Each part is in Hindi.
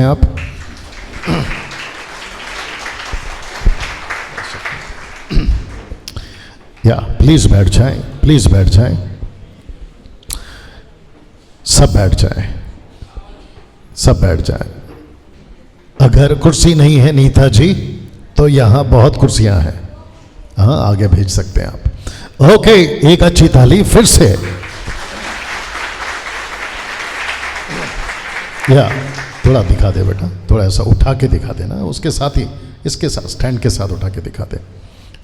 आप या प्लीज बैठ जाएं, प्लीज बैठ जाएं, सब बैठ जाएं, सब बैठ जाएं। अगर कुर्सी नहीं है नीता जी तो यहां बहुत कुर्सियां हैं, हाँ आगे भेज सकते हैं आप। ओके, एक अच्छी ताली फिर से। या थोड़ा दिखा दे बेटा, थोड़ा ऐसा उठा के दिखा देना, उसके साथ ही इसके साथ स्टैंड के साथ उठा के दिखा दे।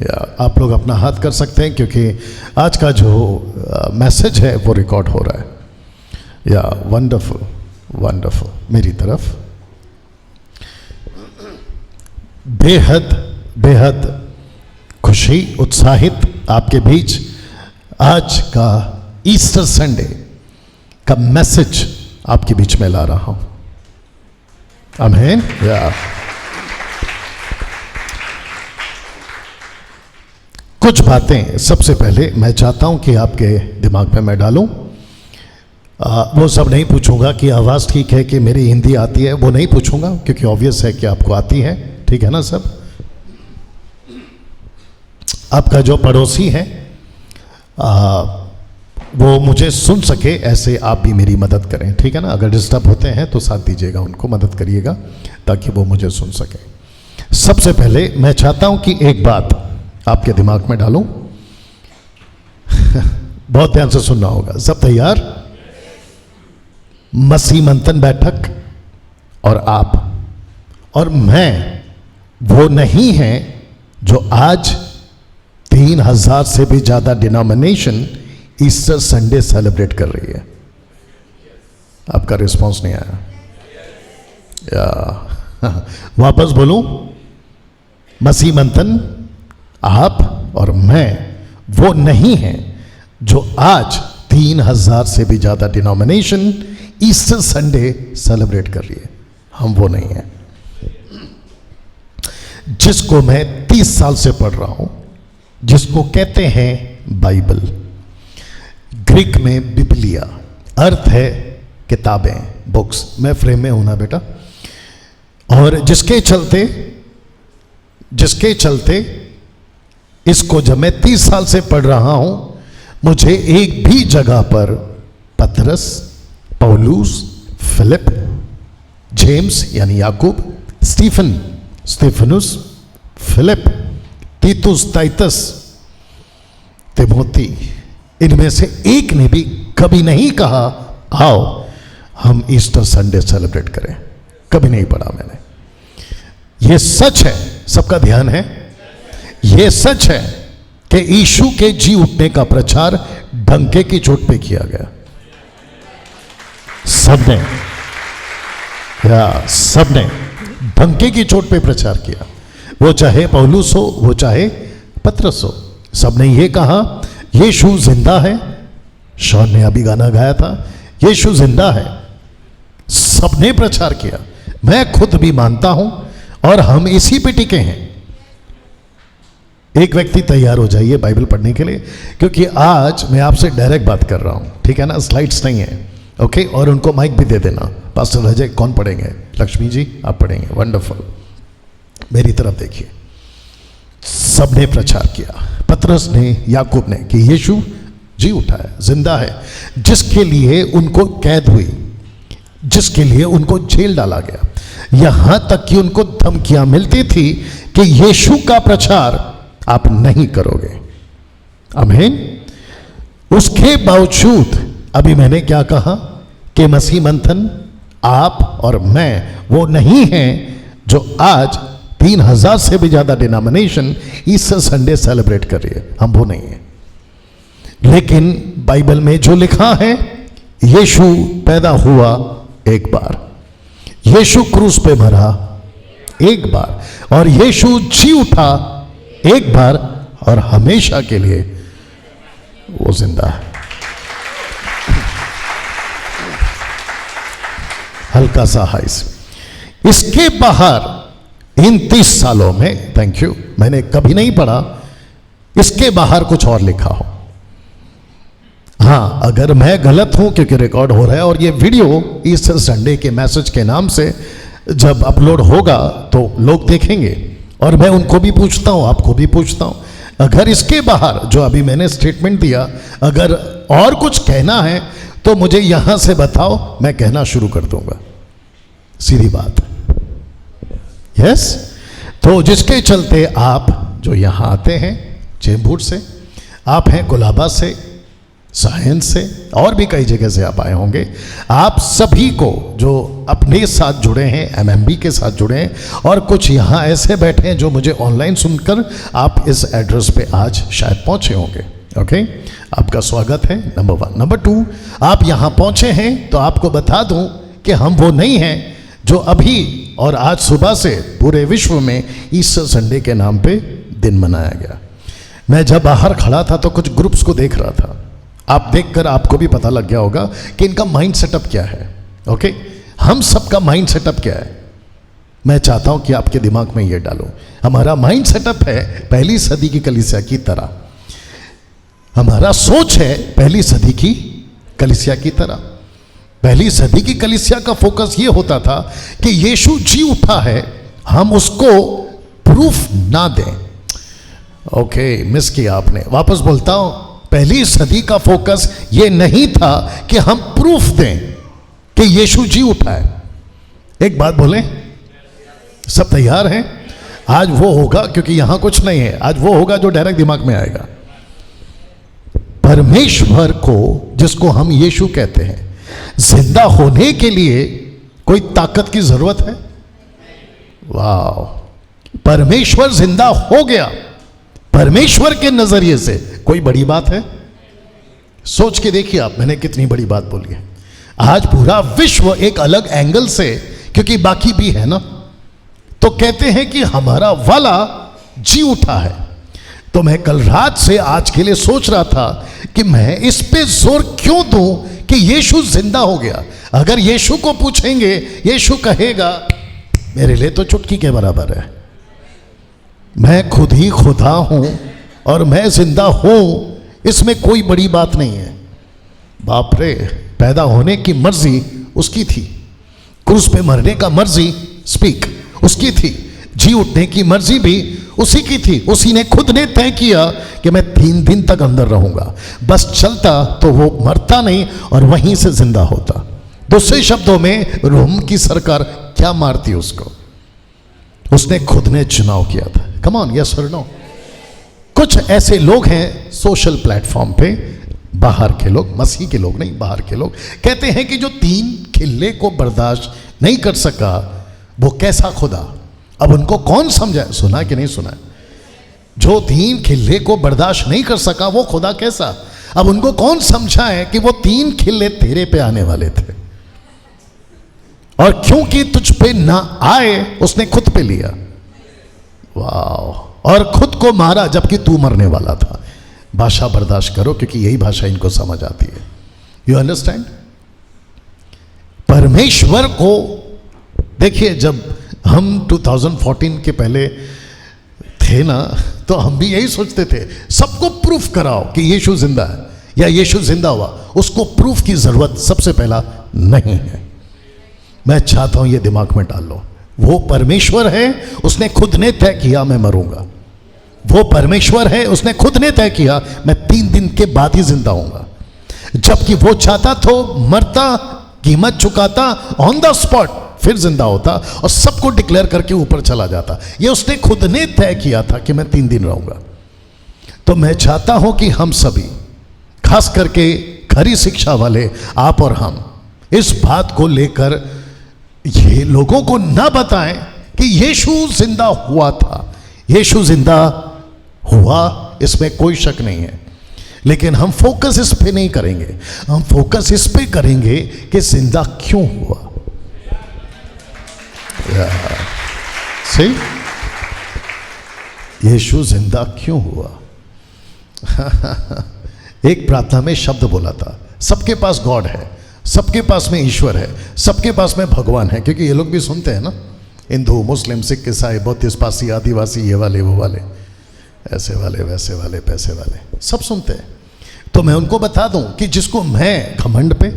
या आप लोग अपना हाथ कर सकते हैं क्योंकि आज का जो मैसेज है वो रिकॉर्ड हो रहा है। या वंडरफुल वंडरफुल। मेरी तरफ बेहद बेहद खुशी, उत्साहित आपके बीच आज का ईस्टर संडे का मैसेज आपके बीच में ला रहा हूं। आमीन। या कुछ बातें सबसे पहले मैं चाहता हूं कि आपके दिमाग में मैं डालूं। वो सब नहीं पूछूंगा कि आवाज़ ठीक है कि मेरी हिंदी आती है, वो नहीं पूछूंगा क्योंकि ऑब्वियस है कि आपको आती है, ठीक है ना सब। आपका जो पड़ोसी है वो मुझे सुन सके ऐसे आप भी मेरी मदद करें, ठीक है ना। अगर डिस्टर्ब होते हैं तो साथ दीजिएगा, उनको मदद करिएगा ताकि वो मुझे सुन सके। सबसे पहले मैं चाहता हूं कि एक बात आपके दिमाग में डालूं। बहुत ध्यान से सुनना होगा, सब तैयार? मसीह मंथन बैठक और आप और मैं वो नहीं हैं जो आज 3000 से भी ज्यादा डिनोमिनेशन ईस्टर संडे सेलिब्रेट कर रही है। आपका रिस्पांस नहीं आया या वापस बोलूं, मसीह मंथन आप और मैं वो नहीं हैं जो आज 3000 से भी ज्यादा डिनोमिनेशन ईस्टर संडे सेलिब्रेट कर रही है। हम वो नहीं हैं जिसको मैं 30 साल से पढ़ रहा हूं, जिसको कहते हैं बाइबल। ग्रीक में बिबलिया अर्थ है किताबें, बुक्स। मैं फ्रेम में हूं ना बेटा। और जिसके चलते इसको जब मैं 30 साल से पढ़ रहा हूं, मुझे एक भी जगह पर पतरस, पौलुस, फिलिप, जेम्स यानी याकूब, स्टीफनुस, फिलिप, तीतुस, टाइटस, तिमोथी, इनमें से एक ने भी कभी नहीं कहा आओ हम ईस्टर संडे सेलिब्रेट करें। कभी नहीं पढ़ा मैंने। यह सच है, सबका ध्यान है। यह सच है कि यीशु के जी उठने का प्रचार डंके की चोट पे किया गया। सबने डंके की चोट पे प्रचार किया, वो चाहे पौलुस हो, वो चाहे पतरस हो। सबने ये कहा यीशु जिंदा है। शॉन ने अभी गाना गाया था, यीशु जिंदा है। सबने प्रचार किया, मैं खुद भी मानता हूं और हम इसी पे टिके हैं। एक व्यक्ति तैयार हो जाइए बाइबल पढ़ने के लिए, क्योंकि आज मैं आपसे डायरेक्ट बात कर रहा हूं, ठीक है ना। स्लाइड्स नहीं है, ओके। और उनको माइक भी दे देना। पास्टर अजय कौन पढ़ेंगे? लक्ष्मी जी आप पढ़ेंगे। वंडरफुल। मेरी तरफ देखिए। सबने प्रचार किया, पतरस ने, याकूब ने, कि यीशु जी उठा है, जिंदा है। जिसके लिए उनको कैद हुई, जिसके लिए उनको जेल डाला गया, यहां तक कि उनको धमकियां मिलती थी कि यीशु का प्रचार आप नहीं करोगे। आमीन। उसके बावजूद अभी मैंने क्या कहा कि मसीह मंथन आप और मैं वो नहीं हैं जो आज 3000 से भी ज्यादा डिनोमिनेशन ईस्टर संडे सेलिब्रेट कर रही है। हम वो नहीं है। लेकिन बाइबल में जो लिखा है, यीशु पैदा हुआ एक बार, यीशु क्रूस पे मरा एक बार, और यीशु जी उठा एक बार, और हमेशा के लिए वो जिंदा है। हल्का सा हाइस। इसके बाहर इन 30 सालों में, थैंक यू, मैंने कभी नहीं पढ़ा इसके बाहर कुछ और लिखा हो। हाँ, अगर मैं गलत हूं, क्योंकि रिकॉर्ड हो रहा है और ये वीडियो ईस्टर संडे के मैसेज के नाम से जब अपलोड होगा तो लोग देखेंगे और मैं उनको भी पूछता हूँ, आपको भी पूछता हूँ, अगर इसके बाहर जो अभी मैंने स्टेटमेंट दिया, अगर और कुछ कहना है तो मुझे यहां से बताओ, मैं कहना शुरू कर दूंगा। सीधी बात। यस। तो जिसके चलते आप जो यहां आते हैं चेंबूर से, आप हैं गुलाबा से, साइंस से, और भी कई जगह से आप आए होंगे, आप सभी को जो अपने साथ जुड़े हैं, एमएमबी के साथ जुड़े हैं, और कुछ यहाँ ऐसे बैठे हैं जो मुझे ऑनलाइन सुनकर आप इस एड्रेस पे आज शायद पहुँचे होंगे। ओके, आपका स्वागत है, नंबर 1। नंबर 2, आप यहाँ पहुँचे हैं तो आपको बता दूँ कि हम वो नहीं हैं जो अभी और आज सुबह से पूरे विश्व में ईस्टर संडे के नाम पे दिन मनाया गया। मैं जब बाहर खड़ा था तो कुछ ग्रुप्स को देख रहा था, आप देखकर आपको भी पता लग गया होगा कि इनका माइंड सेटअप क्या है। ओके, हम सबका माइंड सेटअप क्या है, मैं चाहता हूं कि आपके दिमाग में ये डालो। हमारा माइंड सेटअप है पहली सदी की कलीसिया की तरह, हमारा सोच है पहली सदी की कलीसिया की तरह। पहली सदी की कलीसिया का फोकस ये होता था कि यीशु जी उठा है, हम उसको प्रूफ ना दें। ओके, मिस किया आपने, वापस बोलता हूं, पहली सदी का फोकस ये नहीं था कि हम प्रूफ दें कि यीशु जी उठा है। एक बात बोलें, सब तैयार हैं? आज वो होगा, क्योंकि यहां कुछ नहीं है, आज वो होगा जो डायरेक्ट दिमाग में आएगा। परमेश्वर को, जिसको हम यीशु कहते हैं, जिंदा होने के लिए कोई ताकत की जरूरत है? वाह, परमेश्वर जिंदा हो गया। परमेश्वर के नजरिए से कोई बड़ी बात है? सोच के देखिए आप, मैंने कितनी बड़ी बात बोली है। आज पूरा विश्व एक अलग एंगल से, क्योंकि बाकी भी है ना, तो कहते हैं कि हमारा वाला जी उठा है। तो मैं कल रात से आज के लिए सोच रहा था कि मैं इस पे जोर क्यों दूं कि यीशु जिंदा हो गया। अगर यीशु को पूछेंगे, यीशु कहेगा मेरे लिए तो चुटकी के बराबर है, मैं खुद ही खुदा हूं और मैं जिंदा हूं, इसमें कोई बड़ी बात नहीं है। बाप रे, पैदा होने की मर्जी उसकी थी, क्रूस पे मरने का मर्जी स्पीक उसकी थी, जी उठने की मर्जी भी उसी की थी। उसी ने खुद ने तय किया कि मैं 3 दिन तक अंदर रहूंगा। बस चलता तो वो मरता नहीं और वहीं से जिंदा होता। दूसरे शब्दों में, रोम की सरकार क्या मारती उसको? उसने खुद ने चुनाव किया था। कम ऑन, यस और नो? कुछ ऐसे लोग हैं सोशल प्लेटफॉर्म पे, बाहर के लोग, मसीह के लोग नहीं, बाहर के लोग, कहते हैं कि जो 3 खिल्ले को बर्दाश्त नहीं कर सका वो कैसा खुदा। अब उनको कौन समझाए? सुना कि नहीं सुना? जो 3 खिल्ले को बर्दाश्त नहीं कर सका वो खुदा कैसा? अब उनको कौन समझाए कि वो 3 खिल्ले तेरे पे आने वाले थे, और क्योंकि तुझ पे ना आए उसने खुद पे लिया। वाह, और खुद को मारा जबकि तू मरने वाला था। भाषा बर्दाश्त करो, क्योंकि यही भाषा इनको समझ आती है। You understand? परमेश्वर को देखिए, जब हम 2014 के पहले थे ना, तो हम भी यही सोचते थे, सबको प्रूफ कराओ कि यीशु जिंदा है या यीशु जिंदा हुआ। उसको प्रूफ की जरूरत सबसे पहला नहीं है। मैं चाहता हूं ये दिमाग में डाल लो, वो परमेश्वर है, उसने खुद ने तय किया मैं मरूंगा। वो परमेश्वर है, उसने खुद ने तय किया मैं 3 दिन के बाद ही जिंदा होऊंगा। जबकि वो चाहता तो मरता, कीमत चुकाता, ऑन द स्पॉट फिर जिंदा होता और सबको डिक्लेयर करके ऊपर चला जाता। ये उसने खुद ने तय किया था कि मैं 3 दिन रहूंगा। तो मैं चाहता हूं कि हम सभी, खास करके खरी शिक्षा वाले आप और हम, इस बात को लेकर ये लोगों को ना बताएं कि यीशु जिंदा हुआ था। यीशु जिंदा हुआ, इसमें कोई शक नहीं है, लेकिन हम फोकस इस पे नहीं करेंगे। हम फोकस इस पे करेंगे कि जिंदा क्यों हुआ। सही, यीशु जिंदा क्यों हुआ? एक प्रार्थना में शब्द बोला था, सबके पास गॉड है, सबके पास में ईश्वर है, सबके पास में भगवान है। क्योंकि ये लोग भी सुनते हैं ना, हिंदू, मुस्लिम, सिख, ईसाई, बुद्धिस्ट, पारसी, आदिवासी, ये वाले वो वाले, ऐसे वाले वैसे वाले, पैसे वाले, सब सुनते हैं। तो मैं उनको बता दूं कि जिसको मैं घमंड पे,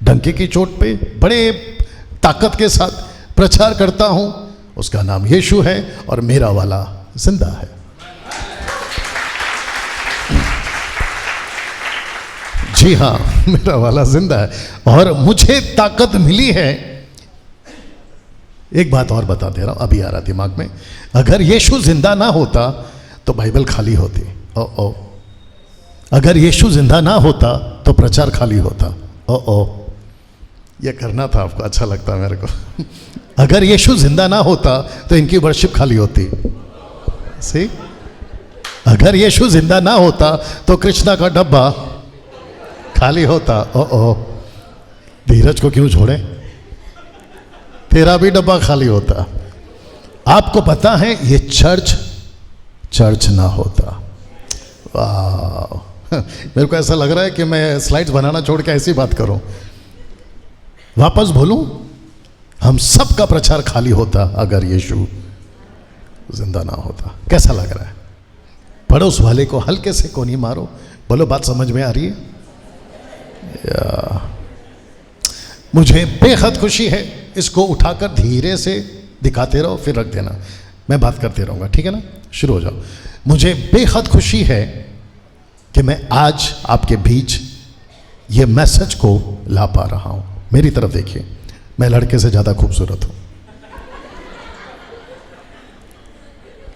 डंके की चोट पे, बड़े ताकत के साथ प्रचार करता हूं, उसका नाम यीशु है और मेरा वाला जिंदा है। जी हाँ, मेरा वाला जिंदा है और मुझे ताकत मिली है। एक बात और बता दे रहा हूं, अभी आ रहा दिमाग में। अगर यीशु जिंदा ना होता तो बाइबल खाली होती। ओ अगर यीशु जिंदा ना होता तो प्रचार खाली होता। ओ ये करना था आपको, अच्छा लगता मेरे को। अगर यीशु जिंदा ना होता तो इनकी वर्शिप खाली होती। सी, अगर यीशु जिंदा ना होता तो कृष्णा का डब्बा खाली होता। ओ धीरज को क्यों छोड़े, तेरा भी डब्बा खाली होता। आपको पता है ये चर्च ना होता। वाह, मेरे को ऐसा लग रहा है कि मैं स्लाइड्स बनाना छोड़ के ऐसी बात करूं। वापस बोलूं, हम सब का प्रचार खाली होता अगर यीशु जिंदा ना होता। कैसा लग रहा है? पड़ोस वाले को हल्के से कोनी मारो, बोलो बात समझ में आ रही है? मुझे बेहद खुशी है। इसको उठाकर धीरे से दिखाते रहो, फिर रख देना, मैं बात करते रहूंगा, ठीक है ना? शुरू हो जाओ। मुझे बेहद खुशी है कि मैं आज आपके बीच ये मैसेज को ला पा रहा हूं। मेरी तरफ देखिए, मैं लड़के से ज्यादा खूबसूरत हूं।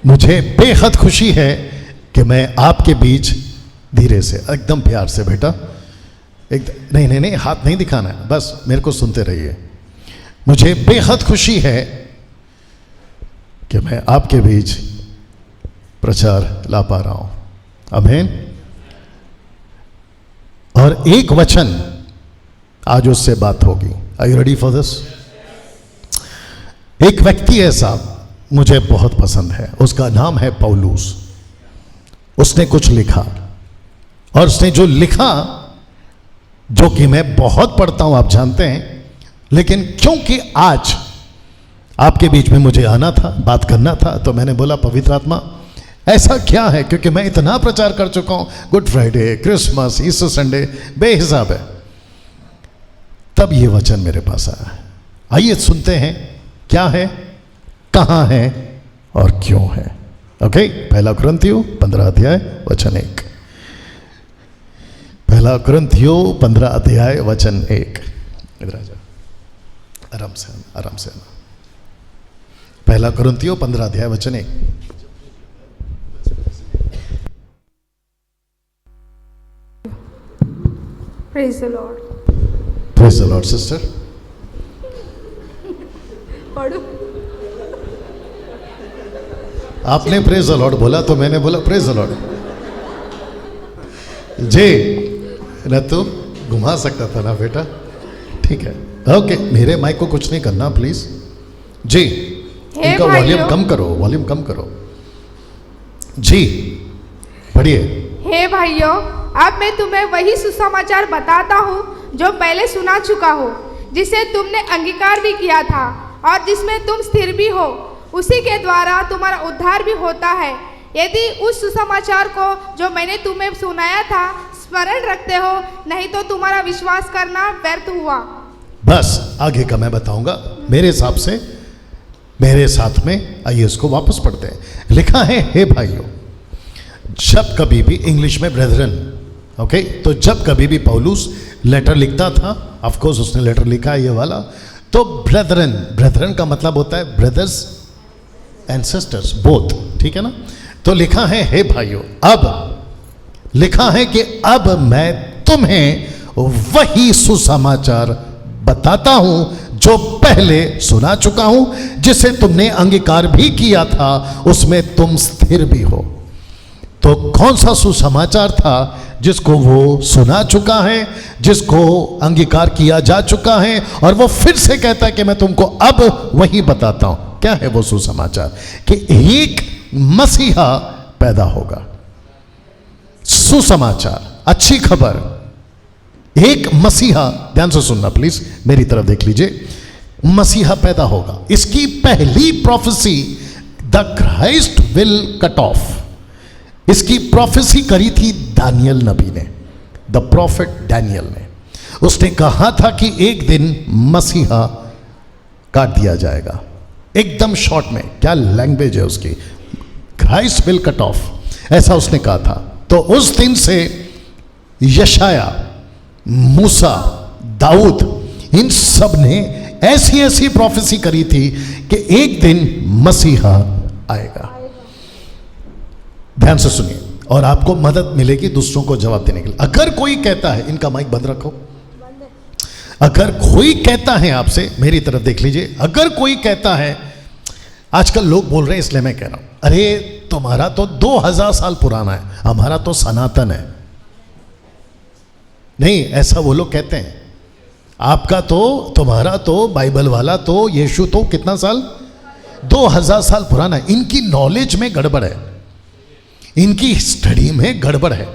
मुझे बेहद खुशी है कि मैं आपके बीच धीरे से, एकदम प्यार से बेटा, नहीं, हाथ नहीं दिखाना है, बस मेरे को सुनते रहिए। मुझे बेहद खुशी है कि मैं आपके बीच प्रचार ला पा रहा हूं। आमीन। और एक वचन आज उससे बात होगी। Are you ready for this? एक व्यक्ति ऐसा मुझे बहुत पसंद है, उसका नाम है पौलुस। उसने कुछ लिखा और उसने जो लिखा, जो कि मैं बहुत पढ़ता हूं, आप जानते हैं, लेकिन क्योंकि आज आपके बीच में मुझे आना था, बात करना था, तो मैंने बोला पवित्र आत्मा ऐसा क्या है, क्योंकि मैं इतना प्रचार कर चुका हूं, Good Friday, Christmas, Easter Sunday, बेहिसाब है। तब ये वचन मेरे पास आया। आइए सुनते हैं क्या है, कहां है और क्यों है। ओके, पहला कुरिन्थियों 15 अध्याय वचन 1। पहला कुरिन्थियों 15 अध्याय वचन 1। इधर आ जाओ, आराम से आराम से। पहला कुरिन्थियों 15 अध्याय वचन 1। Praise the Lord. Praise the Lord, sister. पढ़ो। आपने प्रेज द लॉर्ड बोला तो मैंने बोला प्रेज द लॉर्ड। जी, न तो घुमा सकता था ना बेटा, ठीक है, ओके। मेरे माइक को कुछ नहीं करना प्लीज। जी, इनका वॉल्यूम कम करो, वॉल्यूम कम करो। जी, पढ़िए। हे भाइयों, अब मैं तुम्हें वही सुसमाचार बताता हूँ जो पहले सुना चुका हो, जिसे तुमने अंगीकार भी किया था और जिसमें तुम स्थिर भी हो। उसी के द्वारा तुम्हारा उद्धार भी होता है, यदि उस सुसमाचार को जो मैंने तुम्हें सुनाया था स्मरण रखते हो, नहीं तो तुम्हारा विश्वास करना व्यर्थ हुआ। बस आगे का मैं बताऊंगा मेरे हिसाब से, मेरे साथ में। आइए इसको वापस पढ़ते हैं। लिखा है, हे भाइयों, जब कभी भी, इंग्लिश में ब्रेदरन, ओके, तो जब कभी भी पौलुस लेटर लिखता था, ऑफ कोर्स उसने लेटर लिखा है ये वाला, तो ब्रेदरन, ब्रेदरन का मतलब होता है ब्रदर्स एंड सिस्टर्स, बोथ, ठीक है ना? तो लिखा है, हे भाइयों, अब लिखा है कि अब मैं तुम्हें वही सुसमाचार बताता हूं जो पहले सुना चुका हूं, जिसे तुमने अंगीकार भी किया था, उसमें तुम स्थिर भी हो। तो कौन सा सुसमाचार था जिसको वो सुना चुका है, जिसको अंगीकार किया जा चुका है, और वो फिर से कहता है कि मैं तुमको अब वही बताता हूं। क्या है वो सुसमाचार? कि एक मसीहा पैदा होगा। सुसमाचार, अच्छी खबर, एक मसीहा, ध्यान से सुनना प्लीज, मेरी तरफ देख लीजिए, मसीहा पैदा होगा। इसकी पहली prophecy the Christ will cut off, इसकी प्रोफेसी करी थी दानियल नबी ने, द प्रॉफिट डैनियल ने। उसने कहा था कि एक दिन मसीहा काट दिया जाएगा। एकदम शॉर्ट में, क्या लैंग्वेज है उसकी, क्राइस्ट विल कट ऑफ, ऐसा उसने कहा था। तो उस दिन से यशाया, मूसा, दाऊद, इन सब ने ऐसी ऐसी प्रोफेसी करी थी कि एक दिन मसीहा आएगा। ध्यान से सुनिए और आपको मदद मिलेगी दूसरों को जवाब देने के लिए। अगर कोई कहता है, इनका माइक बंद रखो, अगर कोई कहता है आपसे, मेरी तरफ देख लीजिए, अगर कोई कहता है, आजकल लोग बोल रहे हैं इसलिए मैं कह रहा हूं, अरे तुम्हारा तो 2000 साल पुराना है, हमारा तो सनातन है। नहीं, ऐसा वो लोग कहते हैं। आपका तो, तुम्हारा तो, बाइबल वाला तो, यीशु तो कितना साल, 2000 साल पुराना है। इनकी नॉलेज में गड़बड़ है, इनकी स्टडी में गड़बड़ है,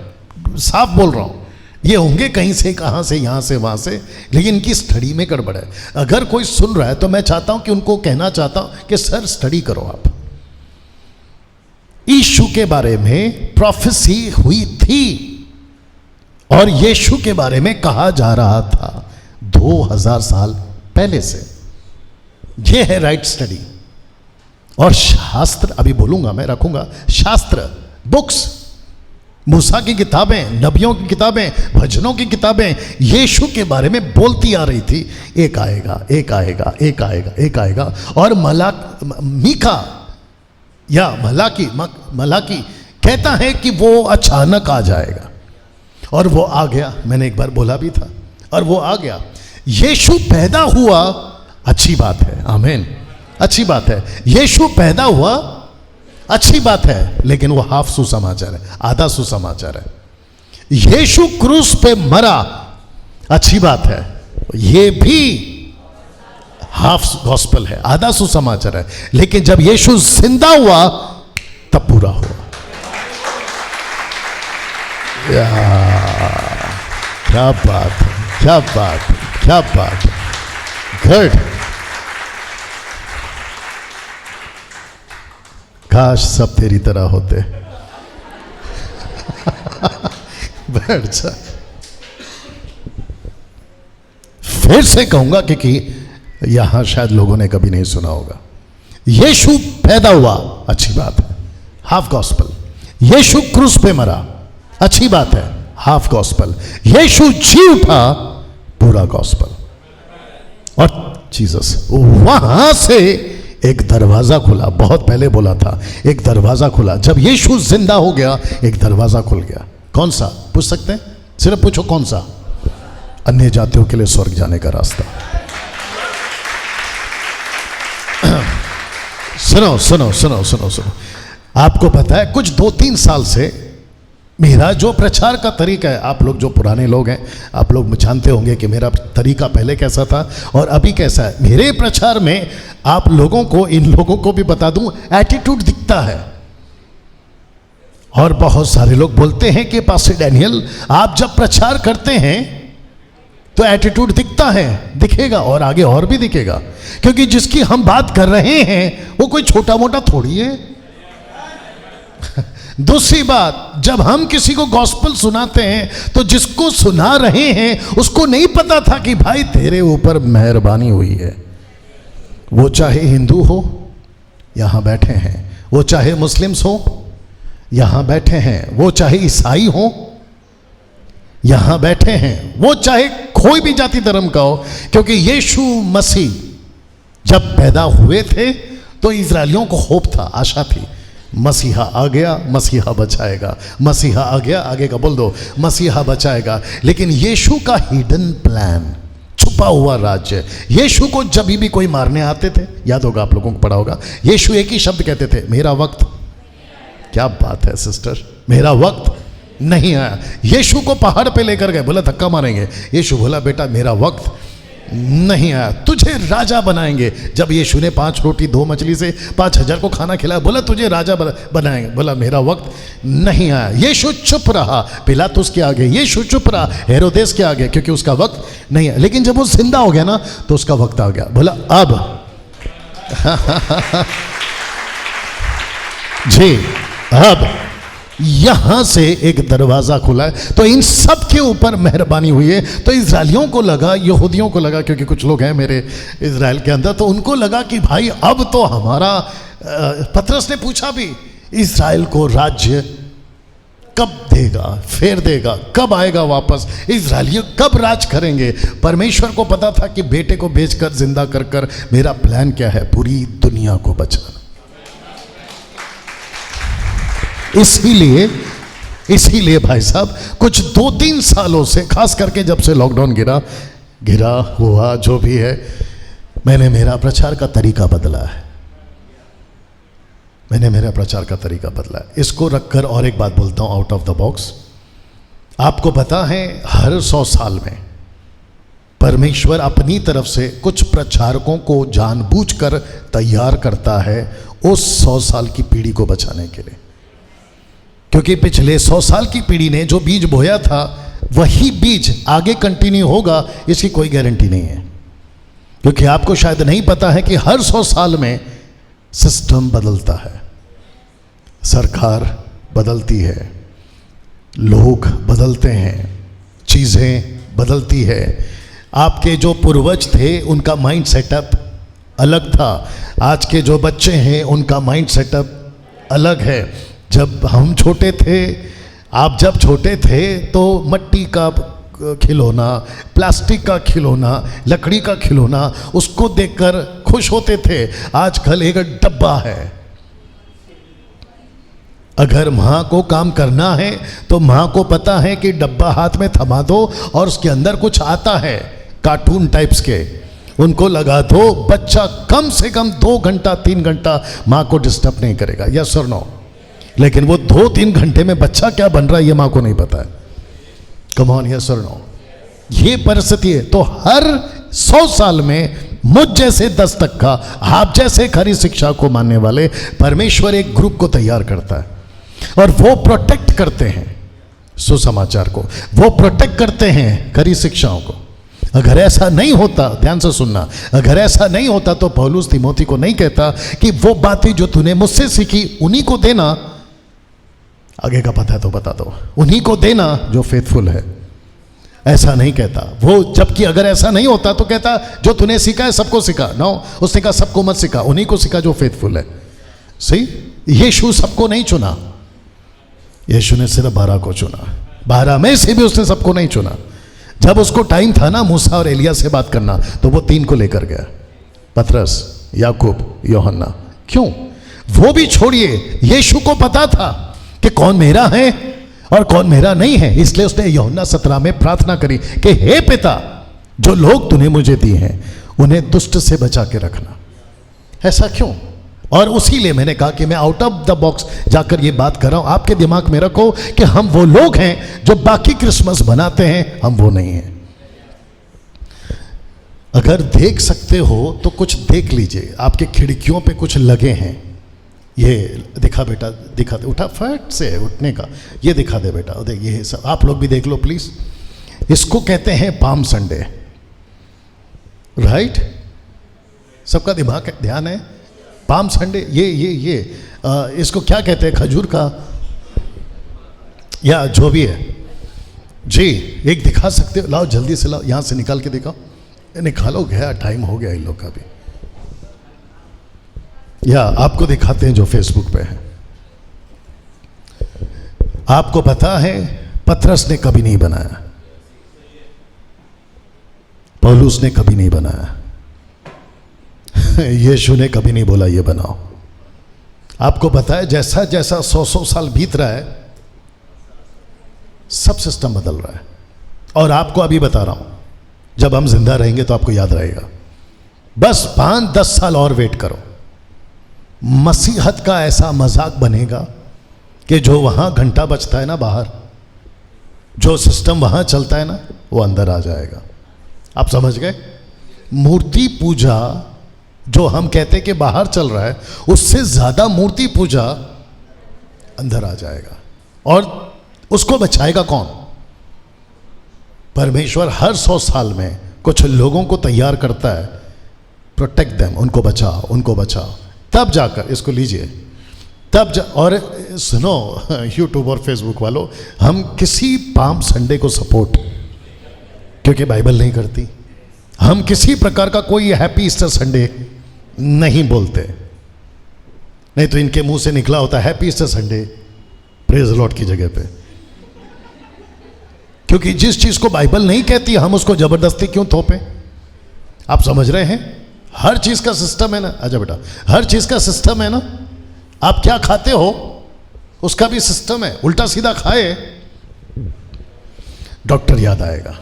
साफ बोल रहा हूं। ये होंगे कहीं से, कहां से, यहां से, वहां से, लेकिन इनकी स्टडी में गड़बड़ है। अगर कोई सुन रहा है तो मैं चाहता हूं कि उनको कहना चाहता हूं कि सर स्टडी करो आप। यीशु के बारे में प्रोफेसी हुई थी और यीशु के बारे में कहा जा रहा था 2000 साल पहले से। यह है राइट स्टडी। और शास्त्र, अभी बोलूंगा मैं, रखूंगा, शास्त्र, बुक्स, मूसा की किताबें, नबियों की किताबें, भजनों की किताबें यीशु के बारे में बोलती आ रही थी, एक आएगा, एक आएगा, एक आएगा, एक आएगा। और मीका या मलाकी कहता है कि वो अचानक आ जाएगा, और वो आ गया। मैंने एक बार बोला भी था, और वो आ गया। यीशु पैदा हुआ, अच्छी बात है, आमीन, अच्छी बात है। यीशु पैदा हुआ, अच्छी बात है, लेकिन वो हाफ सुसमाचार है, आधा सुसमाचार है। यीशु क्रूस पे मरा, अच्छी बात है, ये भी हाफ गॉस्पेल है, आधा सुसमाचार है। लेकिन जब यीशु जिंदा हुआ तब पूरा हुआ। क्या बात है, क्या बात है, क्या बात है, गुड। काश सब तेरी तरह होते। बैठ जा। फिर से कहूंगा क्योंकि यहां शायद लोगों ने कभी नहीं सुना होगा। यीशु पैदा हुआ, अच्छी बात है, हाफ गॉस्पेल। यीशु क्रूस पे मरा, अच्छी बात है, हाफ गॉस्पेल। यीशु जी उठा, पूरा गॉस्पेल। और जीसस, वहां से एक दरवाजा खुला। बहुत पहले बोला था, एक दरवाजा खुला। जब यीशु जिंदा हो गया, एक दरवाजा खुल गया। कौन सा, पूछ सकते हैं? सिर्फ पूछो कौन सा? अन्य जातियों के लिए स्वर्ग जाने का रास्ता। सुनो सुनो सुनो सुनो सुनो, आपको पता है कुछ 2-3 साल से मेरा जो प्रचार का तरीका है, आप लोग जो पुराने लोग हैं, आप लोग जानते होंगे कि मेरा तरीका पहले कैसा था और अभी कैसा है। मेरे प्रचार में आप लोगों को, इन लोगों को भी बता दूं, एटीट्यूड दिखता है। और बहुत सारे लोग बोलते हैं कि पास्टर डैनियल, आप जब प्रचार करते हैं तो एटीट्यूड दिखता है, दिखेगा और आगे और भी दिखेगा, क्योंकि जिसकी हम बात कर रहे हैं वो कोई छोटा मोटा थोड़ी है। दूसरी बात, जब हम किसी को गॉस्पेल सुनाते हैं तो जिसको सुना रहे हैं उसको नहीं पता था कि भाई तेरे ऊपर मेहरबानी हुई है। वो चाहे हिंदू हो, यहां बैठे हैं, वो चाहे मुस्लिम्स हो, यहां बैठे हैं, वो चाहे ईसाई हो, यहां बैठे हैं, वो चाहे कोई भी जाति धर्म का हो, क्योंकि यीशु मसीह जब पैदा हुए थे तो इजरायलियों को होप था, आशा थी, मसीहा आ गया, मसीहा बचाएगा, मसीहा आ गया, आगे का बोल दो, मसीहा बचाएगा। लेकिन यीशु का हिडन प्लान, छुपा हुआ राज्य। यीशु को जब भी कोई मारने आते थे, याद होगा, आप लोगों को पढ़ा होगा, यीशु एक ही शब्द कहते थे, मेरा वक्त। क्या बात है सिस्टर, मेरा वक्त नहीं आया। यीशु को पहाड़ पे लेकर गए, बोला धक्का मारेंगे। यीशु बोला, बेटा मेरा वक्त नहीं आया, तुझे राजा बनाएंगे। जब यीशु ने 5 रोटी 2 मछली से 5000 को खाना खिलाया, बोला तुझे राजा बनाएंगे। बोला मेरा वक्त नहीं आया। यीशु चुप रहा पिलातुस के आगे, यीशु चुप रहा हेरोदेस के आगे, क्योंकि उसका वक्त नहीं आया। लेकिन जब वो जिंदा हो गया ना तो उसका वक्त आ गया। बोला अब जी, अब यहां से एक दरवाजा खुला है। तो इन सब के ऊपर मेहरबानी हुई है। तो इजराइलियों को लगा, यहूदियों को लगा, क्योंकि कुछ लोग हैं मेरे इजराइल के अंदर, तो उनको लगा कि भाई अब तो हमारा, पतरस ने पूछा भी, इजराइल को राज्य कब देगा, फेर देगा, कब आएगा वापस, इजराइली कब राज करेंगे। परमेश्वर को पता था कि बेटे को भेजकर जिंदा कर कर मेरा प्लान क्या है, पूरी दुनिया को बचाना। इसीलिए भाई साहब कुछ 2-3 सालों से, खास करके जब से लॉकडाउन गिरा हुआ जो भी है, मैंने मेरा प्रचार का तरीका बदला है। इसको रखकर और एक बात बोलता हूं आउट ऑफ द बॉक्स। आपको पता है हर 100 साल में परमेश्वर अपनी तरफ से कुछ प्रचारकों को जानबूझकर तैयार करता है उस 100 साल की पीढ़ी को बचाने के लिए। क्योंकि पिछले 100 साल की पीढ़ी ने जो बीज बोया था वही बीज आगे कंटिन्यू होगा, इसकी कोई गारंटी नहीं है। क्योंकि आपको शायद नहीं पता है कि हर 100 साल में सिस्टम बदलता है, सरकार बदलती है, लोग बदलते हैं, चीज़ें बदलती है। आपके जो पूर्वज थे उनका माइंड सेटअप अलग था, आज के जो बच्चे हैं उनका माइंड सेटअप अलग है। जब हम छोटे थे, आप जब छोटे थे तो मट्टी का खिलौना, प्लास्टिक का खिलौना, लकड़ी का खिलौना, उसको देखकर खुश होते थे। आजकल एक डब्बा है। अगर माँ को काम करना है तो माँ को पता है कि डब्बा हाथ में थमा दो और उसके अंदर कुछ आता है, कार्टून टाइप्स के, उनको लगा दो, बच्चा कम से कम 2 घंटा 3 घंटा माँ को डिस्टर्ब नहीं करेगा। यस और नो? लेकिन वो 2-3 घंटे में बच्चा क्या बन रहा है ये माँ को नहीं पता है। कम ऑन, यस और नो? ये परिस्थिति है। तो हर 100 साल में मुझ जैसे 10 तक का, आप जैसे खरी शिक्षा को मानने वाले, परमेश्वर एक ग्रुप को तैयार करता है और वो प्रोटेक्ट करते हैं सुसमाचार को, वो प्रोटेक्ट करते हैं खरी शिक्षाओं को। अगर ऐसा नहीं होता, ध्यान से सुनना, अगर ऐसा नहीं होता तो पौलुस तीमोथी को नहीं कहता कि वो बातें जो तूने मुझसे सीखी उन्हीं को देना, आगे का पता है तो बता दो, उन्हीं को देना जो फेथफुल है। ऐसा नहीं कहता वो, जबकि अगर ऐसा नहीं होता तो कहता जो तूने सीखा है सबको सिखा। नो, उसने कहा सबको मत सिखा, उन्हीं को सिखा जो फेथफुल है। सही? यीशु सबको नहीं चुना, यीशु ने सिर्फ 12 को चुना। 12 में से भी उसने सबको नहीं चुना। जब उसको टाइम था ना मूसा और एलिया से बात करना, तो वो 3 को लेकर गया, पतरस, याकूब, यूहन्ना। क्यों? वो भी छोड़िए, यीशु को पता था कि कौन मेरा है और कौन मेरा नहीं है। इसलिए उसने यूहन्ना 17 में प्रार्थना करी कि हे पिता, जो लोग तूने मुझे दिए हैं उन्हें दुष्ट से बचा के रखना। ऐसा क्यों? और उसी लिए मैंने कहा कि मैं आउट ऑफ द बॉक्स जाकर ये बात कर रहा हूं। आपके दिमाग में रखो कि हम वो लोग हैं जो बाकी क्रिसमस बनाते हैं, हम वो नहीं हैं। अगर देख सकते हो तो कुछ देख लीजिए, आपके खिड़कियों पे कुछ लगे हैं। ये दिखा बेटा, दिखा दे, उठा, फट से उठने का, ये दिखा दे बेटा, देख, ये सब आप लोग भी देख लो प्लीज। इसको कहते हैं पाम संडे, राइट? सबका दिमाग ध्यान है? पाम संडे, ये इसको क्या कहते हैं? खजूर का या जो भी है जी, एक दिखा सकते हो? लाओ जल्दी से लाओ, यहां से निकाल के दिखाओ। निकालो, गया टाइम हो गया इन लोग का भी। या आपको दिखाते हैं जो फेसबुक पे है। आपको पता है पतरस ने कभी नहीं बनाया, पौलुस ने कभी नहीं बनाया, यीशु ने कभी नहीं बोला ये बनाओ। आपको पता है जैसा जैसा 100 साल बीत रहा है, सब सिस्टम बदल रहा है। और आपको अभी बता रहा हूं, जब हम जिंदा रहेंगे तो आपको याद रहेगा। बस 5-10 साल और वेट करो, मसीहत का ऐसा मजाक बनेगा कि जो वहां घंटा बजता है ना बाहर, जो सिस्टम वहां चलता है ना, वो अंदर आ जाएगा। आप समझ गए? मूर्ति पूजा जो हम कहते हैं कि बाहर चल रहा है, उससे ज्यादा मूर्ति पूजा अंदर आ जाएगा। और उसको बचाएगा कौन? परमेश्वर हर 100 साल में कुछ लोगों को तैयार करता है, प्रोटेक्ट देम, उनको बचाओ, उनको बचाओ। तब जाकर, इसको लीजिए, और सुनो यूट्यूब और फेसबुक वालों, हम किसी पाम संडे को सपोर्ट, क्योंकि बाइबल नहीं करती, हम किसी प्रकार का कोई हैप्पी ईस्टर संडे नहीं बोलते। नहीं तो इनके मुंह से निकला होता happy Easter Sunday praise the Lord की जगह पे। क्योंकि जिस चीज को बाइबल नहीं कहती हम उसको जबरदस्ती क्यों थोपे? आप समझ रहे हैं? हर चीज का सिस्टम है ना। आजा बेटा, हर चीज का सिस्टम है ना। आप क्या खाते हो उसका भी सिस्टम है। उल्टा सीधा खाए डॉक्टर याद आएगा।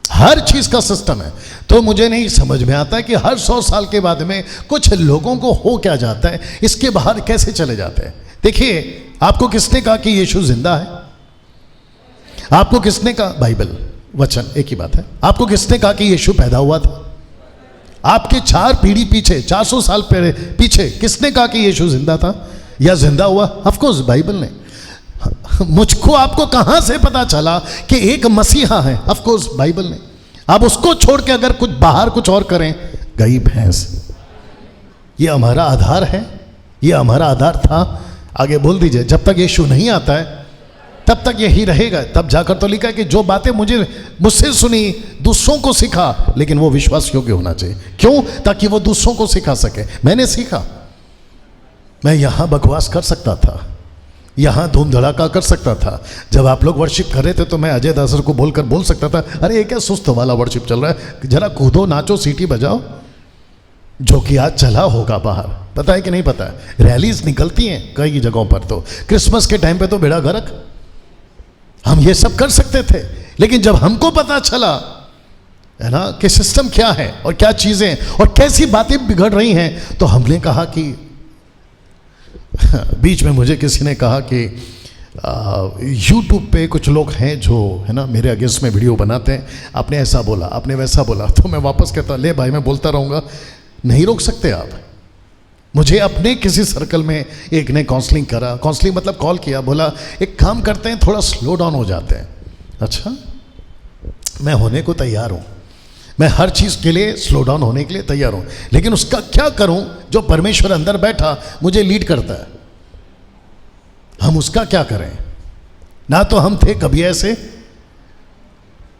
हर चीज का सिस्टम है। तो मुझे नहीं समझ में आता है कि हर 100 साल के बाद में कुछ लोगों को हो क्या जाता है, इसके बाहर कैसे चले जाते हैं। देखिए, आपको किसने कहा कि यीशु जिंदा है? आपको किसने कहा? बाइबल वचन एक ही बात है। आपको किसने कहा कि यीशु पैदा हुआ था? आपके 4 पीढ़ी पीछे, 400 साल पीछे किसने कहा कि यीशु जिंदा था या जिंदा हुआ? ऑफ कोर्स बाइबल ने। मुझको आपको कहां से पता चला कि एक मसीहा है? ऑफ कोर्स बाइबल ने। आप उसको छोड़ के अगर कुछ बाहर कुछ और करें, गई भैंस। ये हमारा आधार है, ये हमारा आधार था। आगे बोल दीजिए, जब तक यीशु नहीं आता है तब तक यही रहेगा। तब जाकर तो लिखा है कि जो बातें मुझसे सुनी दूसरों को सिखा, लेकिन वो विश्वास योग्य होना चाहिए। क्यों? ताकि वो दूसरों को सिखा सके। मैंने सीखा, मैं यहां बकवास कर सकता था, यहां धूम धड़ाका कर सकता था। जब आप लोग वर्शिप कर रहे थे तो मैं अजय दासर को बोल सकता था, अरे ये क्या सुस्त वाला वर्शिप चल रहा है, जरा कूदो नाचो सीटी बजाओ। जो कि आज चला होगा बाहर, पता है कि नहीं पता है? रैलीज निकलती हैं कई जगहों पर। तो क्रिसमस के टाइम पे तो बेड़ा गर्क, हम ये सब कर सकते थे। लेकिन जब हमको पता चला है ना कि सिस्टम क्या है और क्या चीजें और कैसी बातें बिगड़ रही हैं, तो हमने कहा कि बीच में मुझे किसी ने कहा कि यूट्यूब पे कुछ लोग हैं जो है ना मेरे अगेंस्ट में वीडियो बनाते हैं, आपने ऐसा बोला, आपने वैसा बोला। तो मैं वापस कहता, ले भाई मैं बोलता रहूँगा, नहीं रोक सकते आप। मुझे अपने किसी सर्कल में एक ने काउंसलिंग करा, काउंसलिंग मतलब कॉल किया, बोला एक काम करते हैं, थोड़ा स्लो डाउन हो जाते हैं। अच्छा, मैं होने को तैयार हूँ, मैं हर चीज़ के लिए स्लो डाउन होने के लिए तैयार हूँ, लेकिन उसका क्या करूँ जो परमेश्वर अंदर बैठा मुझे लीड करता है, हम उसका क्या करें? ना तो हम थे कभी ऐसे,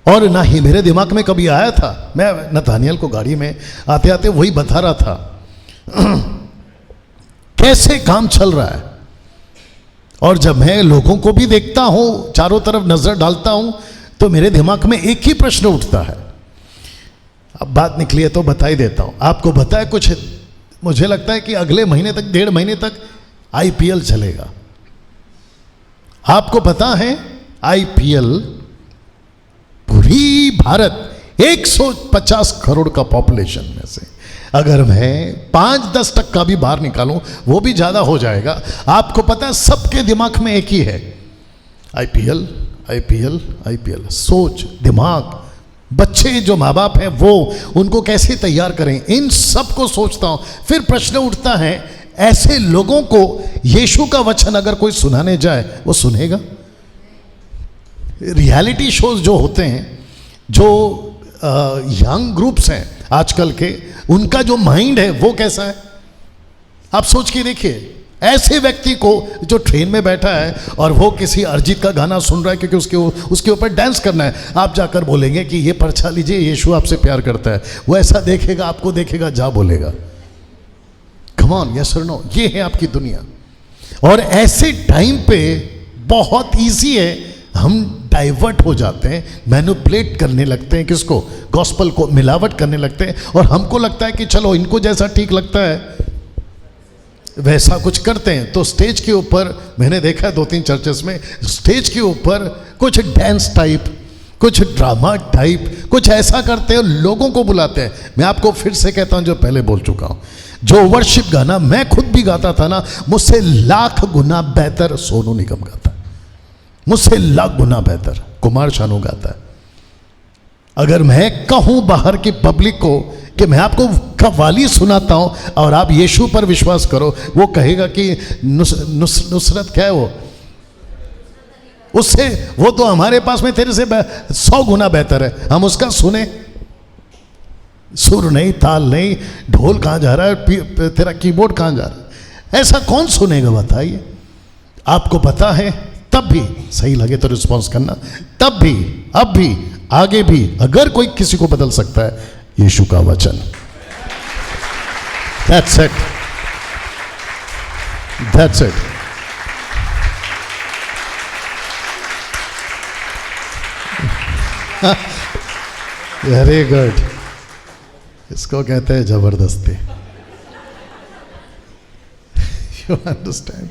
और ना ही मेरे दिमाग में कभी आया था। मैं नथानियल को गाड़ी में आते आते वही बता रहा था कैसे काम चल रहा है। और जब मैं लोगों को भी देखता हूं, चारों तरफ नजर डालता हूं, तो मेरे दिमाग में एक ही प्रश्न उठता है। अब बात निकली है तो बता ही देता हूं। आपको बताया कुछ, मुझे लगता है कि अगले महीने तक, 1.5 महीने तक IPL चलेगा। आपको पता है IPL पूरी भारत 150 करोड़ का पॉपुलेशन में से अगर मैं 5-10 तक का भी बाहर निकालूं, वो भी ज्यादा हो जाएगा। आपको पता है सबके दिमाग में एक ही है, IPL IPL IPL। सोच, दिमाग, बच्चे जो माँ बाप हैं वो उनको कैसे तैयार करें, इन सब को सोचता हूं। फिर प्रश्न उठता है, ऐसे लोगों को यीशु का वचन अगर कोई सुनाने जाए, वो सुनेगा? रियलिटी शोज जो होते हैं, जो यंग ग्रुप्स हैं आजकल के, उनका जो माइंड है वो कैसा है? आप सोच के देखिए, ऐसे व्यक्ति को जो ट्रेन में बैठा है और वो किसी अरिजीत का गाना सुन रहा है क्योंकि उसके ऊपर डांस करना है, आप जाकर बोलेंगे कि ये पर्चा लीजिए, यीशु आपसे प्यार करता है, वो ऐसा देखेगा, आपको देखेगा, जा बोलेगा। कम ऑन, यस और नो, ये है आपकी दुनिया। और ऐसे टाइम पे बहुत ईजी है, हम डाइवर्ट हो जाते हैं, मैनिपुलेट करने लगते हैं, किसको? गॉस्पल को मिलावट करने लगते हैं। और हमको लगता है कि चलो इनको जैसा ठीक लगता है वैसा कुछ करते हैं। तो स्टेज के ऊपर मैंने देखा है 2-3 चर्चेस में, स्टेज के ऊपर कुछ डांस टाइप, कुछ ड्रामा टाइप, कुछ ऐसा करते हैं, लोगों को बुलाते हैं। मैं आपको फिर से कहता हूं, जो पहले बोल चुका हूं, जो वर्शिप गाना मैं खुद भी गाता था ना, मुझसे लाख गुना बेहतर सोनू निगम गाता है, मुझसे लाख गुना बेहतर कुमार शानू गाता है। अगर मैं कहूं बाहर की पब्लिक को कि मैं आपको कव्वाली सुनाता हूं और आप यीशु पर विश्वास करो, वो कहेगा कि नुसरत क्या है वो, उससे वो तो हमारे पास में तेरे से 100 गुना बेहतर है, हम उसका सुने। सुर नहीं, ताल नहीं, ढोल कहां जा रहा है, तेरा कीबोर्ड कहां जा रहा है, ऐसा कौन सुनेगा बताइए? आपको पता है, तब भी सही लगे तो रिस्पॉन्स करना, तब भी, अब भी, आगे भी अगर कोई किसी को बदल सकता है, यीशु का वचन। That's it. That's it. Very good, इसको कहते हैं जबरदस्ती। You understand?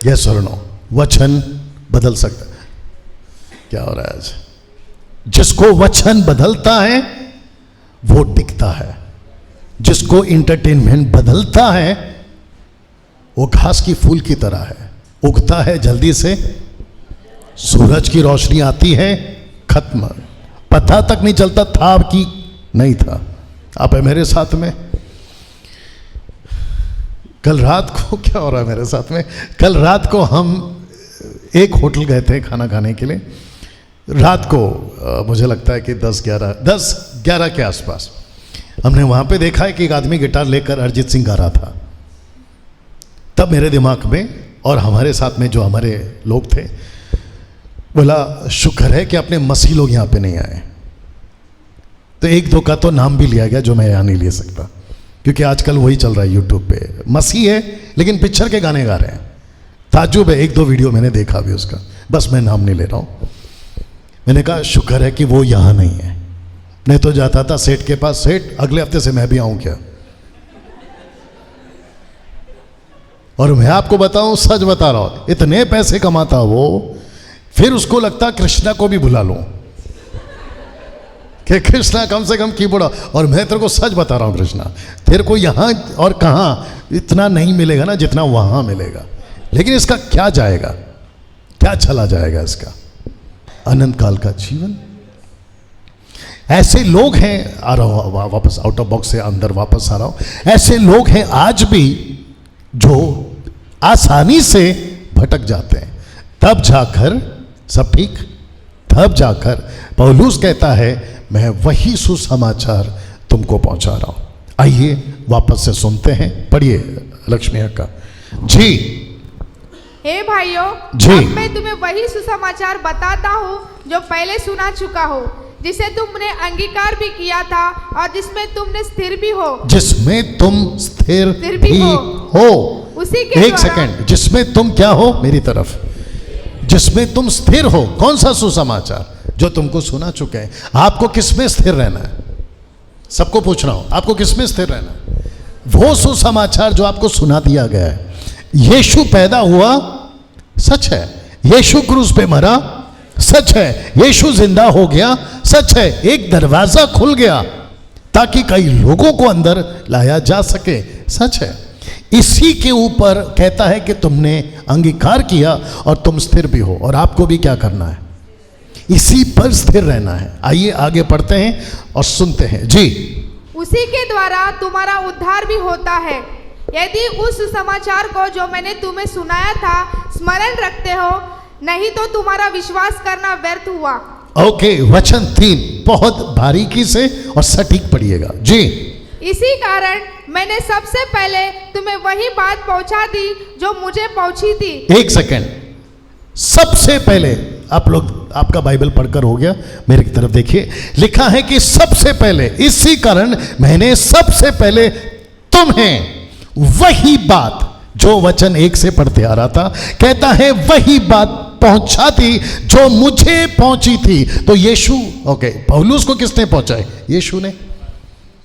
यस और नो? वचन बदल सकता है। क्या हो रहा है आज? जिसको वचन बदलता है वो टिकता है, जिसको इंटरटेनमेंट बदलता है वो घास की फूल की तरह है, उगता है जल्दी से, सूरज की रोशनी आती है, खत्म, पता तक नहीं चलता था कि नहीं था। आप है मेरे साथ में? कल रात को क्या हो रहा है मेरे साथ में? कल रात को हम एक होटल गए थे खाना खाने के लिए। रात को मुझे लगता है कि 10-11 के आसपास हमने वहाँ पे देखा है कि एक आदमी गिटार लेकर अरिजीत सिंह गा रहा था। तब मेरे दिमाग में और हमारे साथ में जो हमारे लोग थे, बोला शुक्र है कि अपने मसीह लोग यहाँ पे नहीं आए। तो एक दो का तो नाम भी लिया गया जो मैं यहाँ नहीं ले सकता, क्योंकि आजकल वही चल रहा है यूट्यूब पे, मसीह है लेकिन पिक्चर के गाने गा रहे हैं। ताज्जुब है, एक दो वीडियो मैंने देखा भी उसका, बस मैं नाम नहीं ले रहा हूँ। मैंने कहा शुक्र है कि वो यहाँ नहीं है, नहीं तो जाता था सेठ के पास, सेठ अगले हफ्ते से मैं भी आऊं क्या? और मैं आपको बताऊं, सच बता रहा हूं, इतने पैसे कमाता वो, फिर उसको लगता कृष्णा को भी बुला लूं कि कृष्णा कम से कम कीबोर्ड। और मैं तेरे को सच बता रहा हूं कृष्णा, तेरे को यहां और कहां इतना नहीं मिलेगा ना जितना वहां मिलेगा, लेकिन इसका क्या जाएगा, क्या चला जाएगा इसका? अनंत काल का जीवन। ऐसे लोग हैं, आ रहा हूं वापस, आउट ऑफ बॉक्स से अंदर वापस आ रहा हूं। ऐसे लोग हैं आज भी जो आसानी से भटक जाते हैं, तब जाकर सब ठीक, तब जाकर पौलुस कहता है मैं वही सुसमाचार तुमको पहुंचा रहा हूं। आइए वापस से सुनते हैं, पढ़िए लक्ष्मी अक्का जी। हे भाइयों, जी। अब मैं तुम्हें वही सुसमाचार बताता हूँ जो पहले सुना चुका हो, जिसे तुमने अंगीकार भी किया था और जिसमें तुमने स्थिर भी हो। जिसमें तुम स्थिर भी हो। उसी के एक सेकंड, जिसमें तुम क्या हो? मेरी तरफ, जिसमें तुम स्थिर हो। कौन सा सुसमाचार? जो तुमको सुना चुके हैं। आपको किसमें स्थिर रहना है? सबको पूछ रहा हूं, आपको किसमें स्थिर रहना है? वो सुसमाचार जो आपको सुना दिया गया है। यीशु पैदा हुआ, सच है। यीशु क्रूस पे मरा, सच है। यीशु जिंदा हो गया, सच है। एक दरवाजा खुल गया ताकि कई लोगों को अंदर लाया जा सके, सच है। इसी के ऊपर कहता है कि तुमने अंगीकार किया और तुम स्थिर भी हो। और आपको भी क्या करना है? इसी पर स्थिर रहना है। आइए आगे पढ़ते हैं और सुनते हैं जी। उसी के द्वारा तुम्हारा उद्धार भी होता है, यदि उस समाचार को जो मैंने तुम्हें सुनाया था स्मरण रखते हो, नहीं तो तुम्हारा विश्वास करना व्यर्थ हुआ। ओके, वचन 3 बहुत बारीकी से और सटीक पढ़िएगा जी। इसी कारण मैंने सबसे पहले तुम्हें वही बात पहुंचा दी जो मुझे पहुंची थी। एक सेकेंड, सबसे पहले आप लोग, आपका बाइबल पढ़कर हो गया, मेरे की तरफ देखिए। लिखा है कि सबसे पहले, इसी कारण मैंने सबसे पहले तुम्हें वही बात, जो वचन 1 से पढ़ते आ रहा था, कहता है वही बात पहुंचा दी जो मुझे पहुंची थी। तो यीशु, ओके, पौलुस को किसने पहुंचाए? यीशु ने।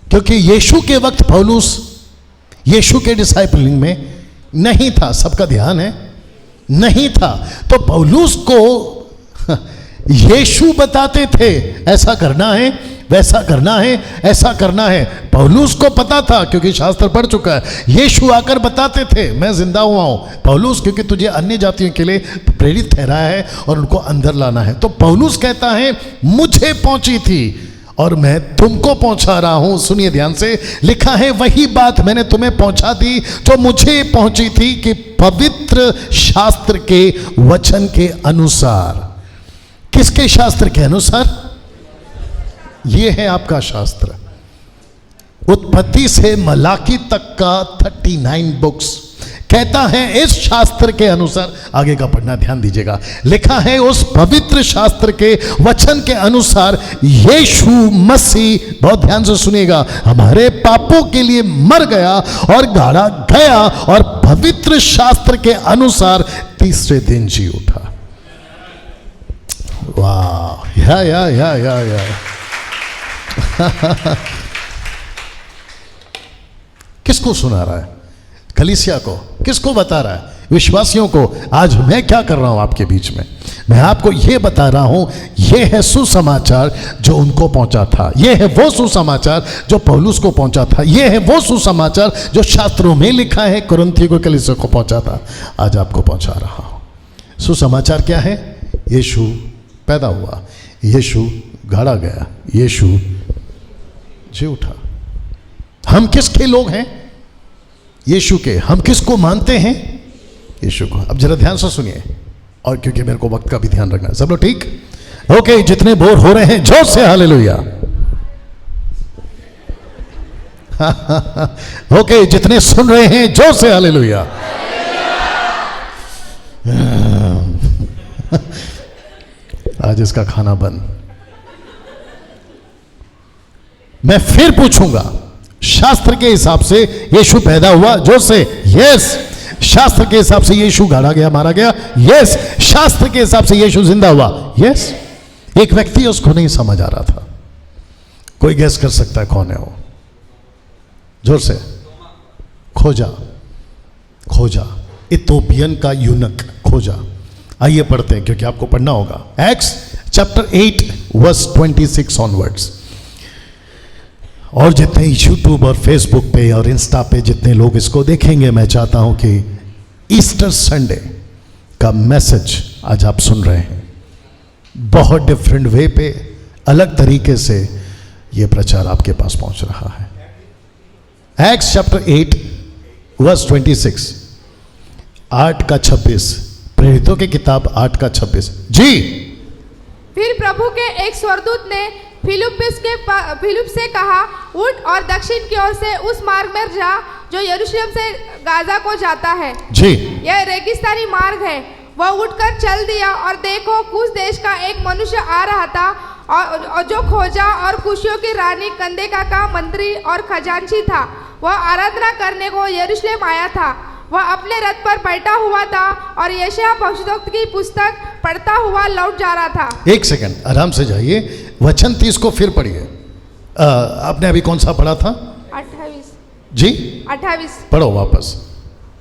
क्योंकि यीशु के वक्त पौलुस यीशु के डिसाइपलिंग में नहीं था, सबका ध्यान है, नहीं था। तो पौलुस को यीशु बताते थे ऐसा करना है, वैसा करना है, ऐसा करना है। पौलुस को पता था क्योंकि शास्त्र पढ़ चुका है। यीशु आकर बताते थे मैं जिंदा हुआ हूं। पौलुस क्योंकि तुझे अन्य जातियों के लिए प्रेरित ठहराया है और उनको अंदर लाना है। तो पौलुस कहता है मुझे पहुंची थी और मैं तुमको पहुंचा रहा हूं। सुनिए ध्यान से, लिखा है वही बात मैंने तुम्हें पहुंचा दी जो मुझे पहुंची थी, कि पवित्र शास्त्र के वचन के अनुसार। किसके शास्त्र के अनुसार? ये है आपका शास्त्र। उत्पत्ति से मलाकी तक का 39 बुक्स कहता है इस शास्त्र के अनुसार, आगे का पढ़ना ध्यान दीजिएगा, लिखा है उस पवित्र शास्त्र के वचन के अनुसार यीशु मसीह, बहुत ध्यान से सुनिएगा, हमारे पापों के लिए मर गया और गाड़ा गया और पवित्र शास्त्र के अनुसार तीसरे दिन जी उठा। वाह, या किसको सुना रहा है? कलीसिया को। किसको बता रहा है? विश्वासियों को। आज मैं क्या कर रहा हूं आपके बीच में? मैं आपको यह बता रहा हूं, यह है सुसमाचार जो उनको पहुंचा था, यह है वो सुसमाचार जो पौलुस को पहुंचा था, यह है वो सुसमाचार जो शास्त्रों में लिखा है कुरिन्थियों को, कलीसिया को पहुंचा था, आज आपको पहुंचा रहा हूं। सुसमाचार क्या है? यीशु पैदा हुआ, यीशु गाड़ा गया, यीशु जी उठा। हम किसके लोग हैं? यीशु के। हम किसको मानते हैं? यीशु को। अब जरा ध्यान से सुनिए, और क्योंकि मेरे को वक्त का भी ध्यान रखना है। सब लोग ठीक? ओके, जितने बोर हो रहे हैं जोर से हालेलुया। ओके, जितने सुन रहे हैं जोर से हालेलुया। आज इसका खाना बंद। मैं फिर पूछूंगा, शास्त्र के हिसाब से यीशु पैदा हुआ? जोर से यस। शास्त्र के हिसाब से यीशु गाड़ा गया, मारा गया? यस। शास्त्र के हिसाब से यीशु जिंदा हुआ? यस। एक व्यक्ति उसको नहीं समझ आ रहा था। कोई गैस कर सकता है कौन है वो? जोर से। खोजा, खोजा, इथोपियन का यूनक खोजा। आइए पढ़ते हैं, क्योंकि आपको पढ़ना होगा। Acts chapter 8 verse 26 onwards. और जितने यूट्यूब और फेसबुक पे और इंस्टा पे जितने लोग इसको देखेंगे, मैं चाहता हूं कि ईस्टर संडे का मैसेज आज आप सुन रहे हैं, बहुत डिफरेंट वे पे, अलग तरीके से ये प्रचार आपके पास पहुंच रहा है। एक्ट्स चैप्टर 8 वर्स 26, 8 का 26, प्रेरितों की किताब 8 का 26 जी। फिर प्रभु के एक स्वर्गदूत ने फिलिप से कहा, उठ और दक्षिण की ओर से उस मार्ग में जा जो यरूशलेम से गाजा को जाता है जी। यह रेगिस्तानी मार्ग है। वह उठकर चल दिया, और देखो कुछ देश का एक मनुष्य आ रहा था, और जो खोजा और खुशियों की रानी कंदेका का मंत्री और खजांची था। वह आराधना करने को यरूशलेम आया था। वह अपने रथ पर बैठा हुआ था और यशायाह भविष्यद्वक्ता की पुस्तक पढ़ता हुआ लौट जा रहा था। एक सेकंड, आराम से जाइए। वचन 30 को फिर पढ़िए। आपने अभी कौन सा पढ़ा था? 28 जी, 28 पढ़ो वापस।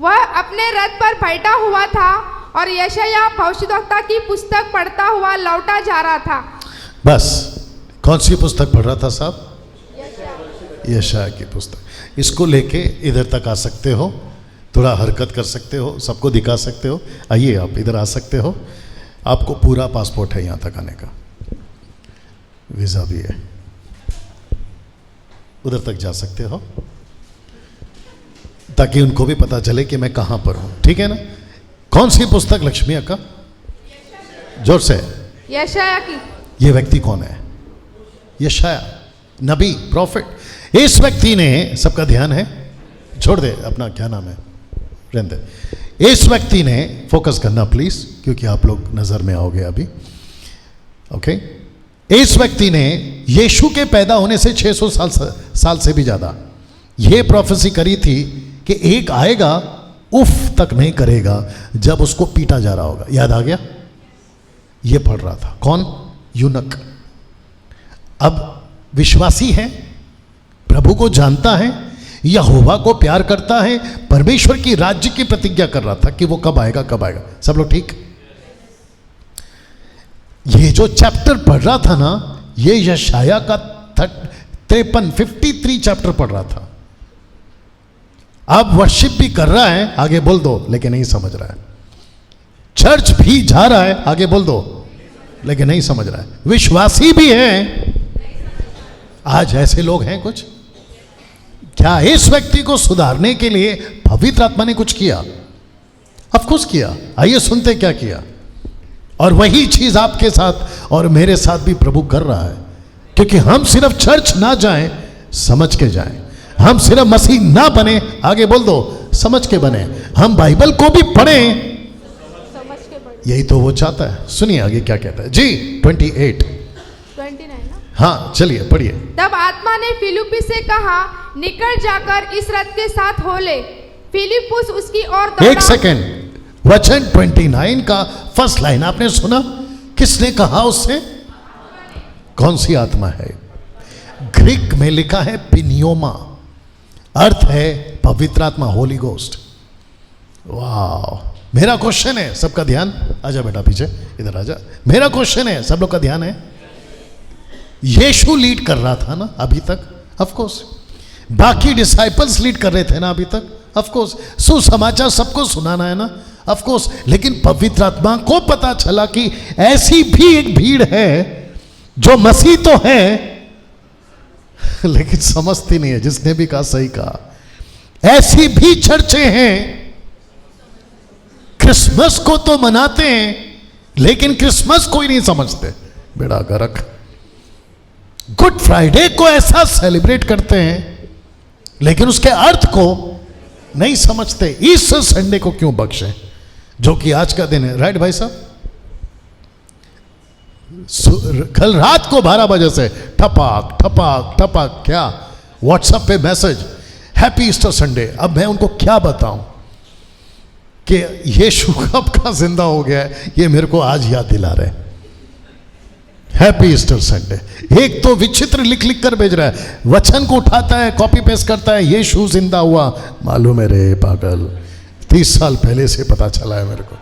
वह अपने रथ पर बैठा हुआ था और यशायाह भविष्यद्वक्ता की पुस्तक पढ़ता हुआ लौटा जा रहा था। बस, कौन सी पुस्तक पढ़ रहा था साहब? यशायाह की पुस्तक। इसको लेके इधर तक आ सकते हो, थोड़ा हरकत कर सकते हो, सबको दिखा सकते हो। आइए, आप इधर आ सकते हो। आपको पूरा पासपोर्ट है यहाँ तक आने का, वीज़ा भी है, उधर तक जा सकते हो, ताकि उनको भी पता चले कि मैं कहाँ पर हूँ। ठीक है ना? कौन सी पुस्तक लक्ष्मी अक्का? जोर से। यशायाह की। ये व्यक्ति कौन है? यशायाह, नबी, प्रॉफिट। इस व्यक्ति ने, सबका ध्यान है, छोड़ दे अपना, क्या नाम है, रहने दे। इस व्यक्ति ने, फोकस करना प्लीज, क्योंकि आप लोग नजर में आओगे अभी। ओके, इस व्यक्ति ने यीशु के पैदा होने से 600 साल से भी ज्यादा यह प्रोफेसी करी थी कि एक आएगा, उफ तक नहीं करेगा जब उसको पीटा जा रहा होगा। याद आ गया? ये पढ़ रहा था। कौन? यूनक। अब विश्वासी है, प्रभु को जानता है, यहोवा को प्यार करता है, परमेश्वर की राज्य की प्रतिज्ञा कर रहा था कि वो कब आएगा, कब आएगा। सब लोग ठीक? ये जो चैप्टर पढ़ रहा था ना, ये यशायाह का 53 चैप्टर पढ़ रहा था। अब वर्शिप भी कर रहा है, आगे बोल दो, लेकिन नहीं समझ रहा है। चर्च भी जा रहा है, आगे बोल दो, लेकिन नहीं समझ रहा है। विश्वासी भी है। आज ऐसे लोग हैं कुछ। क्या इस व्यक्ति को सुधारने के लिए पवित्र आत्मा ने कुछ किया? ऑफ कोर्स किया। आइए सुनते क्या किया। और वही चीज आपके साथ और मेरे साथ भी प्रभु कर रहा है, क्योंकि हम सिर्फ चर्च ना जाएं, समझ के जाएं। हम सिर्फ मसीह ना बने, आगे बोल दो, समझ के बने, हम बाइबल को भी पढ़ें, समझ के बढ़। यही तो वो चाहता है। सुनिए आगे क्या कहता है जी। 28। 29 ना। हाँ चलिए पढ़िए। तब आत्मा ने फिलिप्पी से कहा, निकल जाकर इस रथ के साथ हो ले। फिलिप्पुस उसकी ओर दौड़ा। एक सेकेंड, वचन 29 का फर्स्ट लाइन आपने सुना? किसने कहा उससे? कौन सी आत्मा है? ग्रीक में लिखा है पिनियोमा, अर्थ है पवित्र आत्मा, होली गोस्ट। वाह। मेरा क्वेश्चन है, सबका ध्यान, आजा बेटा पीछे, इधर आजा। मेरा क्वेश्चन है, सब लोग का ध्यान है। यीशु लीड कर रहा था ना अभी तक, ऑफ कोर्स। बाकी डिसाइपल्स लीड कर रहे थे ना अभी तक, ऑफ कोर्स। सुसमाचार सबको सुनाना है ना, ऑफ कोर्स। लेकिन पवित्र आत्मा को पता चला कि ऐसी भी एक भीड़ है जो मसीह तो है लेकिन समझती नहीं है। जिसने भी कहा सही कहा। ऐसी भी चर्चें हैं, क्रिसमस को तो मनाते हैं लेकिन क्रिसमस को ही नहीं समझते। बेड़ा गर्क। गुड फ्राइडे को ऐसा सेलिब्रेट करते हैं लेकिन उसके अर्थ को नहीं समझते। ईस्टर संडे को क्यों बख्शे, जो कि आज का दिन है, राइट भाई साहब? कल रात को 12 बजे से ठपाक ठपाक ठपाक, क्या व्हाट्सएप पे मैसेज, हैप्पी ईस्टर संडे। अब मैं उनको क्या बताऊं कि यीशु कब का जिंदा हो गया है, ये मेरे को आज याद दिला रहे। Happy Easter Sunday. एक तो विचित्र लिख लिख कर भेज रहा है, वचन को उठाता है, कॉपी पेस्ट करता है, यीशु जिंदा हुआ। मालूम है रे पागल, 30 साल पहले से पता चला है मेरे को।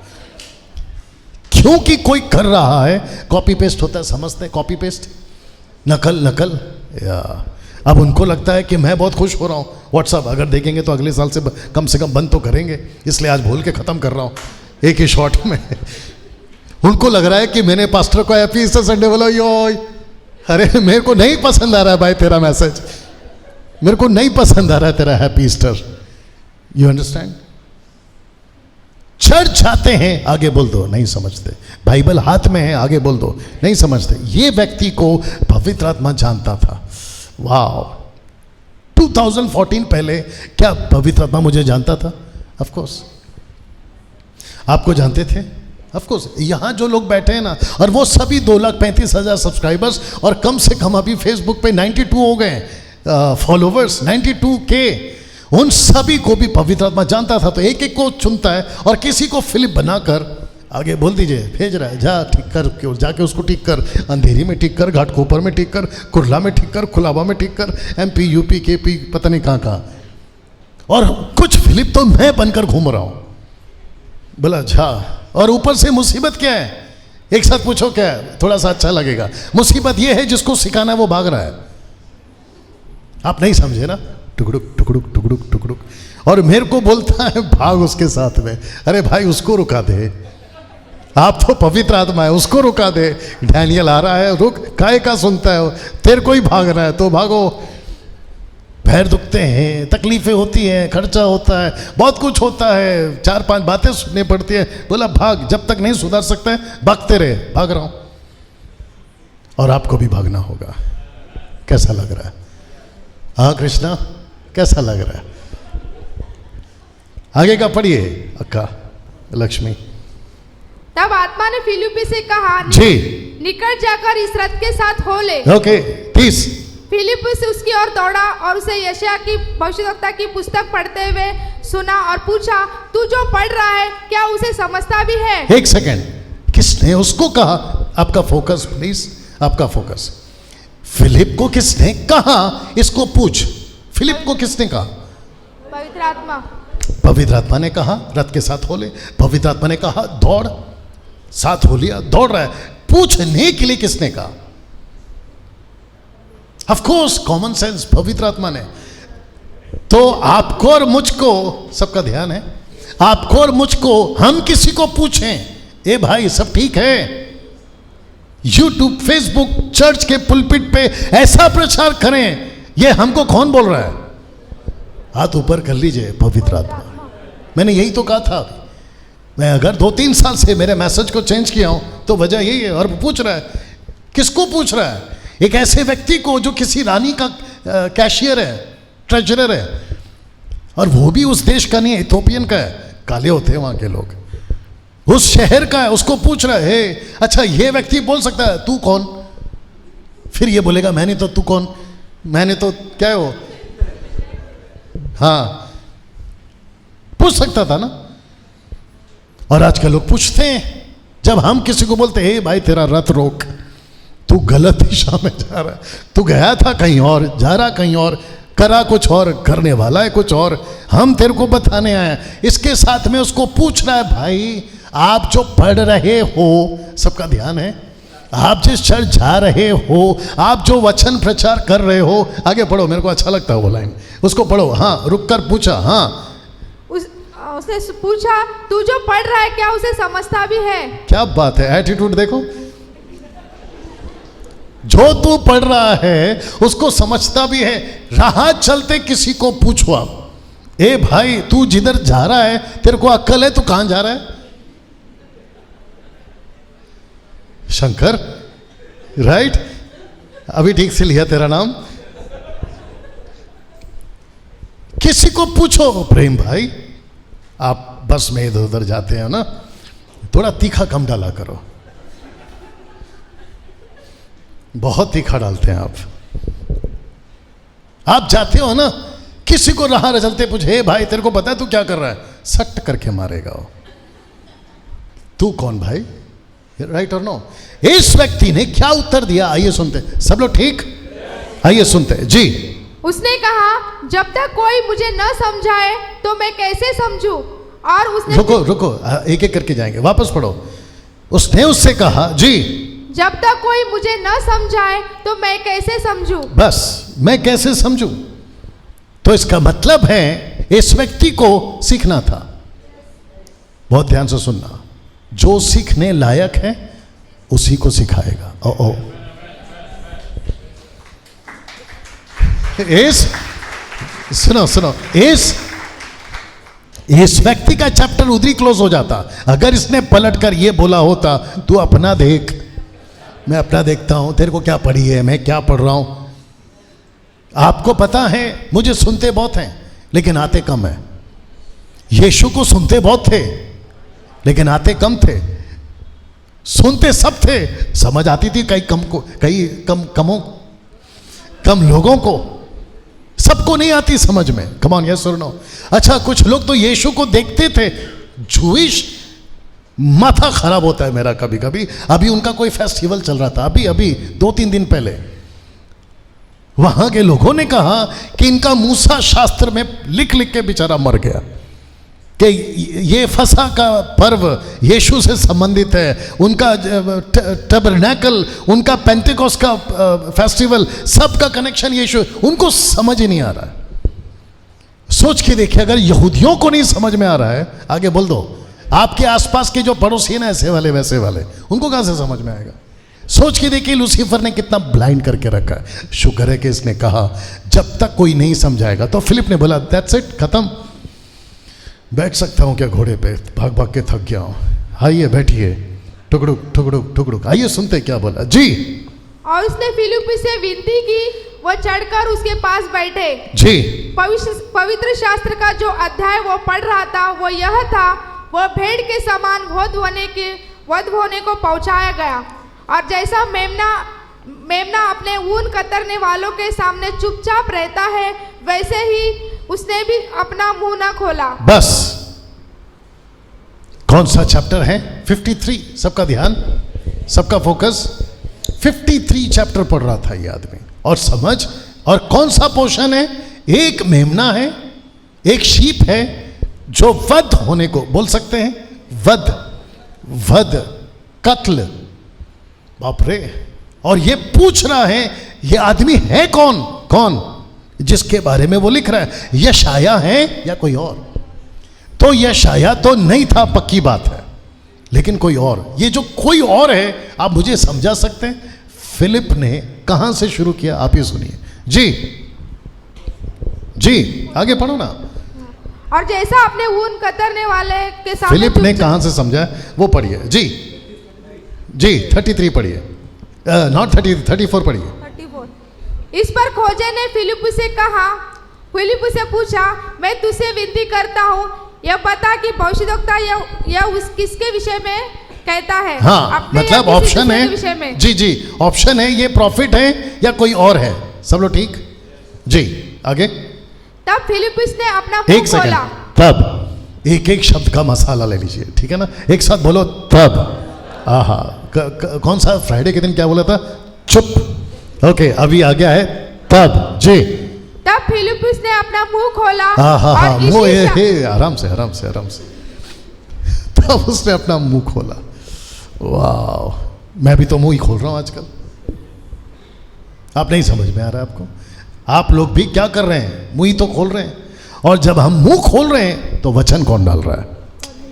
क्योंकि कोई कर रहा है, कॉपी पेस्ट होता है, समझते हैं कॉपी पेस्ट, नकल नकल। या अब उनको लगता है कि मैं बहुत खुश हो रहा हूँ। व्हाट्सअप अगर देखेंगे तो अगले साल से कम बंद तो करेंगे, इसलिए आज भूल के ख़त्म कर रहा हूँ एक ही शॉट में। उनको लग रहा है कि मैंने पास्टर को हैप्पी ईस्टर संडे बोला। यो अरे मेरे को नहीं पसंद आ रहा है भाई तेरा मैसेज, मेरे को नहीं पसंद आ रहा है तेरा happy Easter. You understand? Church जाते हैं, आगे बोल दो, नहीं समझते। बाइबल हाथ में है, आगे बोल दो, नहीं समझते। ये व्यक्ति को पवित्र आत्मा जानता था। वाह। 2014 पहले क्या पवित्र आत्मा मुझे जानता था? Of course. आपको जानते थे? Of course. यहाँ जो लोग बैठे हैं ना, और वो सभी 2,35,000 सब्सक्राइबर्स, और कम से कम अभी फेसबुक पे 92 हो गए फॉलोवर्स, 92K। उन सभी को भी पवित्र आत्मा जानता था। तो एक एक को चुनता है और किसी को फिलिप बनाकर आगे बोल दीजिए भेज रहा है, जा ठीक कर, क्यों जाके उसको ठीक कर, अंधेरी में ठीक कर, घाटकोपर में ठीक कर, कुर्ला में ठीक कर, खुलाबा में ठीक कर, MP UP KP पता नहीं कहाँ कहाँ। और कुछ फिलिप तो मैं बनकर घूम रहा हूँ। बोला झा। और ऊपर से मुसीबत क्या है, एक साथ पूछो क्या है, थोड़ा सा अच्छा लगेगा। मुसीबत ये है जिसको सिखाना है वो भाग रहा है। आप नहीं समझे ना? टुकड़ुक टुकड़ुक टुकड़ुक टुकड़ुक। और मेरे को बोलता है भाग उसके साथ में। अरे भाई उसको रुका दे, आप तो पवित्र आत्मा है, उसको रुका दे। डैनियल आ रहा है, रुक, काहे का सुनता है, तेरे को ही भागना है तो भागो। पैर दुखते हैं, तकलीफें होती हैं, खर्चा होता है, बहुत कुछ होता है, 4-5 बातें सुननी पड़ती है। बोला भाग, जब तक नहीं सुधर सकते हैं भागते रहे। भाग रहा हूं और आपको भी भागना होगा। कैसा लग रहा है? हाँ कृष्णा, कैसा लग रहा है? आगे का पढ़िए अक्का लक्ष्मी। तब आत्मा ने फिलिप्पी से कहा, जी, निकल जाकर इस रथ के साथ हो ले। ओके 30। फिलिप्पुस उसकी ओर दौड़ा और उसे यशायाह की भविष्यद्वक्ता की पुस्तक पढ़ते हुए सुना और पूछा, तू जो पढ़ रहा है क्या उसे समझता भी है? एक सेकेंड, किसने उसको कहा? आपका फोकस प्लीज, आपका फोकस। फिलिप को किसने कहा इसको पूछ? फिलिप को किसने कहा? पवित्र आत्मा। पवित्र आत्मा ने कहा रथ के साथ हो ले। पवित्र आत्मा ने कहा दौड़, साथ हो लिया, दौड़ रहा है। पूछने के लिए किसने कहा? ऑफ कोर्स कॉमन सेंस, पवित्र आत्मा ने। तो आपको और मुझको, सबका ध्यान है, आपको और मुझको, हम किसी को पूछें, ए भाई सब ठीक है? यूट्यूब, फेसबुक, चर्च के पुलपिट पे ऐसा प्रचार करें, ये हमको कौन बोल रहा है? हाथ ऊपर कर लीजिए, पवित्र आत्मा। मैंने यही तो कहा था। मैं अगर 2-3 साल से मेरे मैसेज को चेंज किया हूं तो वजह यही है। और पूछ रहा है, किसको पूछ रहा है? एक ऐसे व्यक्ति को जो किसी रानी का कैशियर है, ट्रेजरर है। और वो भी उस देश का नहीं है, इथोपियन का है, काले होते हैं वहां के लोग, उस शहर का है। उसको पूछ रहा है, अच्छा ये व्यक्ति बोल सकता है तू कौन? फिर ये बोलेगा मैंने तो, तू कौन? मैंने तो क्या हो, हाँ पूछ सकता था ना। और आज के लोग पूछते हैं, जब हम किसी को बोलते हैं भाई तेरा रथ रोक, तू गलत दिशा में जा रहा है, तू गया था कहीं और, जा रहा कहीं और, करा कुछ और, करने वाला है कुछ और, हम तेरे को बताने आए हैं। इसके साथ में उसको पूछ रहा है, भाई आप जो पढ़ रहे हो, सबका ध्यान है, आप जिस चर्च जा रहे हो, आप जो वचन प्रचार कर रहे हो, आगे पढ़ो, मेरे को अच्छा लगता है वो लाइन, उसको पढ़ो। हाँ, रुक कर पूछा, हाँ उसने पूछा तू जो पढ़ रहा है क्या उसे समझता भी है? क्या बात है, एटीट्यूड देखो, जो तू पढ़ रहा है उसको समझता भी है। राह चलते किसी को पूछो आप, ए भाई तू जिधर जा रहा है तेरे को अक्ल है, तू कहां जा रहा है? शंकर, राइट? अभी ठीक से लिया तेरा नाम। किसी को पूछो, प्रेम भाई आप बस में इधर उधर जाते हैं ना, थोड़ा तीखा कम डाला करो, बहुत तीखा डालते हैं आप। आप जाते हो ना, किसी को राह चलते पूछे, हे भाई तेरे को पता है तू क्या कर रहा है? सट करके मारेगा वो, तू कौन भाई? राइट और नो? इस व्यक्ति ने क्या उत्तर दिया, आइए सुनते। सब लोग ठीक, आइए सुनते जी। उसने कहा जब तक कोई मुझे न समझाए तो मैं कैसे समझूं? और उसने रुको एक एक करके जाएंगे, वापस पढ़ो। उसने उससे कहा जी, जब तक कोई मुझे न समझाए तो मैं कैसे समझूं? बस मैं कैसे समझूं? तो इसका मतलब है इस व्यक्ति को सीखना था। बहुत ध्यान से सुनना, जो सीखने लायक है उसी को सिखाएगा। ओ सुनो, इस व्यक्ति का चैप्टर उधर ही क्लोज हो जाता अगर इसने पलटकर ये बोला होता, तू अपना देख, मैं अपना देखता हूं, तेरे को क्या पढ़ी है, मैं क्या पढ़ रहा हूं। आपको पता है मुझे सुनते बहुत हैं लेकिन आते कम है। यीशु को सुनते बहुत थे लेकिन आते कम थे। सुनते सब थे, समझ आती थी कम लोगों को, सबको नहीं आती समझ में। कम ऑन, यस और नो? अच्छा, कुछ लोग तो यीशु को देखते थे, जूइश, माथा खराब होता है मेरा कभी कभी। अभी उनका कोई फेस्टिवल चल रहा था, अभी 2-3 दिन पहले, वहां के लोगों ने कहा कि इनका मूसा शास्त्र में लिख लिख के बेचारा मर गया कि ये फसह का पर्व यीशु से संबंधित है, उनका टैबरनेकल, उनका पेंटेकोस्ट का फेस्टिवल, सबका कनेक्शन यीशु। उनको समझ ही नहीं आ रहा है। सोच के देखिए, अगर यहूदियों को नहीं समझ में आ रहा है, आगे बोल दो, आपके आसपास के जो पड़ोसी हैं ना, ऐसे वाले वैसे वाले, उनको कहां से समझ में आएगा? सोच के देखिए लूसीफर ने कितना ब्लाइंड करके रखा है। शुक्र है कि इसने कहा जब तक कोई नहीं समझाएगा। तो फिलिप ने बोला दैट्स इट, खत्म, बैठ सकता हूं क्या घोड़े पे? भाग भाग के थक गया हूं। आइए बैठिए, टुकड़ुक। आइए सुनते क्या बोला जी। और उसने फिलिप से विनती की, वो चढ़कर उसके पास बैठे जी। पवित्र शास्त्र का जो अध्याय वो पढ़ रहा था वो यह था, वो भेड़ के समान वध होने को पहुंचाया गया, और जैसा मेमना अपने ऊन कतरने वालों के सामने चुपचाप रहता है, वैसे ही उसने भी अपना मुंह ना खोला। बस, कौन सा चैप्टर है? 53। सबका ध्यान, सबका फोकस। 53 चैप्टर पढ़ रहा था ये आदमी, और समझ, और कौन सा पोर्शन है? एक मेमना है, एक शीप है जो वध होने को, बोल सकते हैं, वध, कत्ल, बाप रे। और ये पूछ रहा है, ये आदमी है कौन जिसके बारे में वो लिख रहा है? यशाया है या कोई और? तो यशाया तो नहीं था, पक्की बात है, लेकिन कोई और। ये जो कोई और है, आप मुझे समझा सकते हैं? फिलिप ने कहां से शुरू किया, आप ही सुनिए जी, आगे पढ़ो ना। और जैसा अपने ऊन कतरने वाले के सामने, फिलिप ने कहां से समझा वो पढ़िए जी। 33 पढ़िए, नॉट 30, 34 पढ़िए। 34। इस पर खोजे ने फिलिप से कहा, फिलिप से पूछा, मैं तुझसे विनती करता हूँ, यह बता कि भविष्यद्वक्ता यह किसके विषय में कहता है? हाँ, अपने या मतलब किसी ऑप्शन दूसरे है, के विषय में? जी जी, ऑप्शन है ये प्रॉफिट है या कोई और है। सब लोग ठीक जी, आगे। तब फिलिपुस ने अपना एक मुंह सेकंड, खोला। तब एक एक शब्द का मसाला ले लीजिए, ठीक है ना? एक साथ बोलो, तब। आहा, कौन सा फ्राइडे के दिन क्या बोला था? चुप। ओके, अभी आ गया है तब। जी, तब फिलिपुस ने अपना मुंह खोला हाँ हाँ हाँ, और मुंह इसी हे, आराम से आराम से आराम से। तब उसने अपना मुंह खोला। वाह, मैं भी तो मुंह ही खोल रहा हूं आजकल। आप नहीं समझ में आ रहा है आपको? आप लोग भी क्या कर रहे हैं? मुंह ही तो खोल रहे हैं। और जब हम मुंह खोल रहे हैं तो वचन कौन डाल रहा है?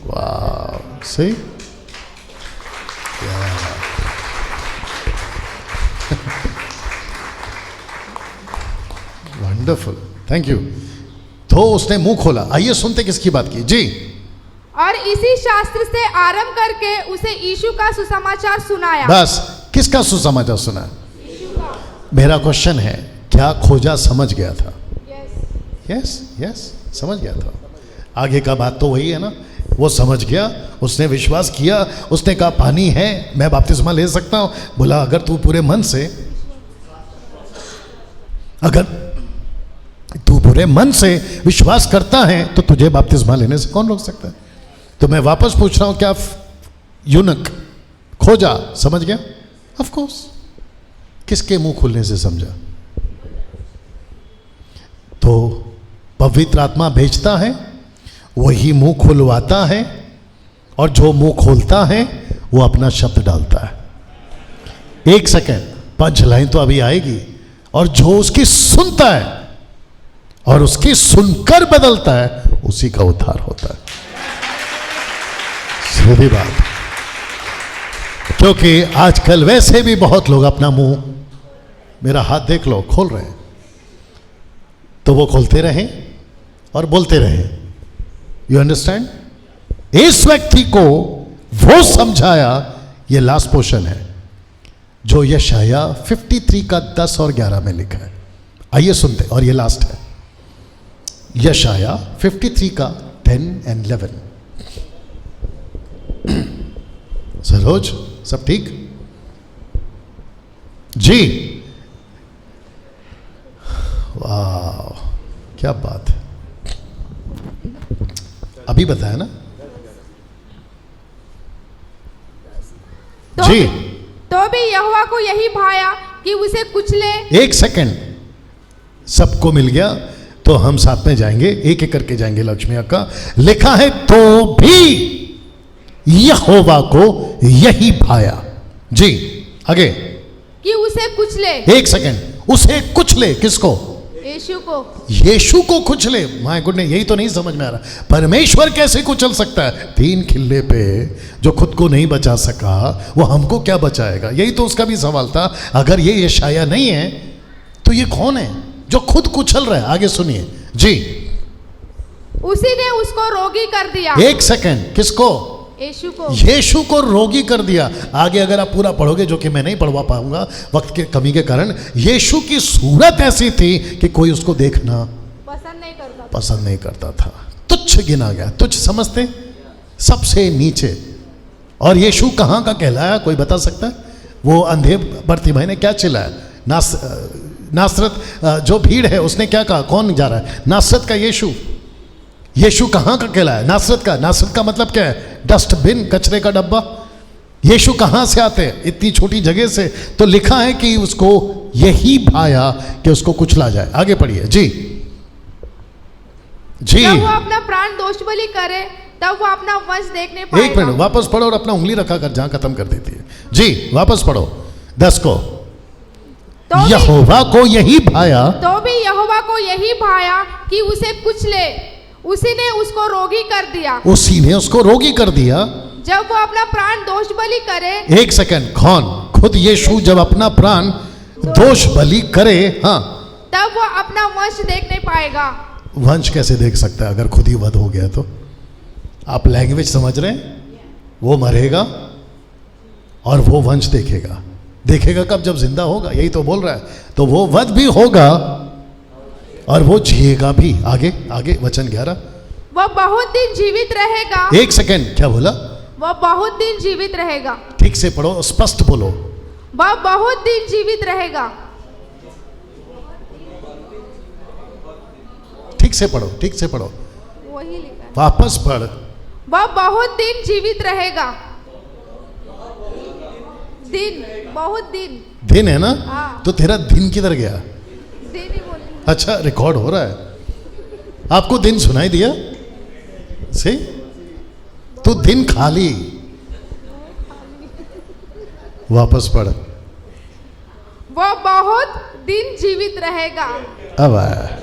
वाह, सही। Wonderful, thank you. तो उसने मुंह खोला। आइए सुनते किसकी बात की जी। और इसी शास्त्र से आरंभ करके उसे यीशु का सुसमाचार सुनाया। बस, किसका सुसमाचार सुना? मेरा क्वेश्चन है, क्या खोजा समझ गया था? यस यस, समझ गया था। आगे का बात तो वही है ना, वो समझ गया, उसने विश्वास किया, उसने कहा पानी है, मैं बपतिस्मा ले सकता हूं। बोला अगर तू पूरे मन से, अगर तू पूरे मन से विश्वास करता है तो तुझे बपतिस्मा लेने से कौन रोक सकता है? तो मैं वापस पूछ रहा हूं, क्या यूनक खोजा समझ गया? Of course. किसके मुंह खुलने से समझा? तो पवित्र आत्मा भेजता है, वही मुंह खुलवाता है, और जो मुंह खोलता है वो अपना शब्द डालता है। एक सेकेंड, 5 लाइन तो अभी आएगी। और जो उसकी सुनता है और उसकी सुनकर बदलता है, उसी का उद्धार होता है। सीधी बात। क्योंकि आजकल वैसे भी बहुत लोग अपना मुंह, मेरा हाथ देख लो, खोल रहे हैं, तो वो खोलते रहें और बोलते रहें। You understand? इस व्यक्ति को वो समझाया, ये लास्ट पोर्शन है जो यशाया 53 का 10 और 11 में लिखा है। आइए सुनते, और ये लास्ट है, यशाया 53 का 10 and 11। सरोज, सब ठीक जी? वाह, क्या बात है। अभी बताया ना जी। तो भी यहोवा को यही भाया कि उसे कुचले। एक सेकंड, सबको मिल गया तो हम साथ में जाएंगे, एक एक करके जाएंगे। लक्ष्मी अक्का, लिखा है तो भी यहोवा को यही भाया। जी, आगे। कि उसे कुचले। एक सेकंड, उसे कुचले, किसको? यीशु को। यीशु को कुचले। माय गुड ने, यही तो नहीं समझ में आ रहा। परमेश्वर कैसे कुचल सकता है? 3 खिल्ले पे जो खुद को नहीं बचा सका, वो हमको क्या बचाएगा? यही तो उसका भी सवाल था। अगर ये यशाया नहीं है तो ये कौन है जो खुद कुचल रहा है? आगे सुनिए जी। उसी ने उसको रोगी कर दिया। एक सेकंड, किसको? यीशु को। यीशु को रोगी कर दिया। आगे अगर आप पूरा पढ़ोगे, जो कि मैं नहीं पढ़वा पाऊंगा वक्त के कमी के कारण, यीशु की सूरत ऐसी थी कि कोई उसको देखना पसंद नहीं करता था। तुच्छ गिना गया। तुच्छ समझते, सबसे नीचे। और यीशु कहाँ का कहलाया, कोई बता सकता है? वो अंधे बर्तिमाई ने क्या चिल्लाया? नासरत, जो भीड़ है उसने क्या कहा? कौन जा रहा है? नासरत का यीशु। यीशु कहाँ का कहलाया? नासरत का। नासरत का मतलब क्या है? डस्टबिन, कचरे का डब्बा। यीशु कहाँ से आते हैं? इतनी छोटी जगह से। तो लिखा है कि उसको यही भाया कि उसको कुचला जाए। आगे पढ़िए जी। जी, जब वो अपना प्राण दोष बलि करे, तब वो अपना वंश देखने पाएगा। एक मिनट, वापस पढ़ो और अपना उंगली रखा कर जहां खत्म कर देती है। जी, वापस पढ़ो 10 को। यहोवा को यही भाया। तो भी यहोवा को यही भाया कि उसे कुचले। उसी ने उसको रोगी कर दिया। उसी ने उसको रोगी कर दिया। जब वो अपना प्राण दोष बलि करे। एक सेकंड, कौन? खुद यीशु जब अपना प्राण दोष बलि करे, हाँ, तब वो अपना वंश देख नहीं पाएगा। वंश कैसे देख सकता है अगर खुद ही वध हो गया तो? आप लैंग्वेज समझ रहे हैं? वो मरेगा और वो वंश देखेगा। देखेगा कब? जब जिंदा होगा। यही तो बोल रहा है। तो वो वध भी होगा और वो जिएगा भी। आगे आगे वचन 11। वह बहुत दिन जीवित रहेगा। एक सेकेंड, क्या बोला? वह बहुत दिन जीवित रहेगा। ठीक से पढ़ो, स्पष्ट बोलो। वह बहुत दिन जीवित रहेगा। ठीक से पढ़ो, ठीक से पढ़ो, वही लिखा है। वापस पढ़। वह बहुत दिन जीवित रहेगा। दिन, बहुत दिन। दिन है ना? हाँ। तो तेरा दिन किधर गया? दिन ही बोली। अच्छा, रिकॉर्ड हो रहा है। आपको दिन सुनाई दिया? से तू दिन खाली। वापस पढ़। वह बहुत दिन जीवित रहेगा। अब आया।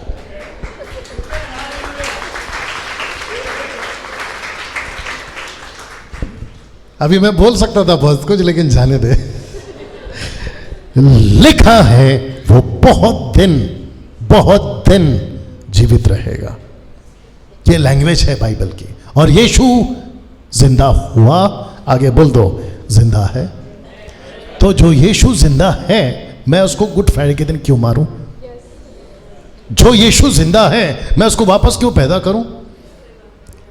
अभी मैं बोल सकता था बहुत कुछ, लेकिन जाने दे। लिखा है वो बहुत दिन जीवित रहेगा। ये लैंग्वेज है बाइबल की। और यीशु जिंदा हुआ। आगे बोल दो, जिंदा है। तो जो यीशु जिंदा है, मैं उसको गुड फ्राइडे के दिन क्यों मारूं? जो यीशु जिंदा है, मैं उसको वापस क्यों पैदा करूं?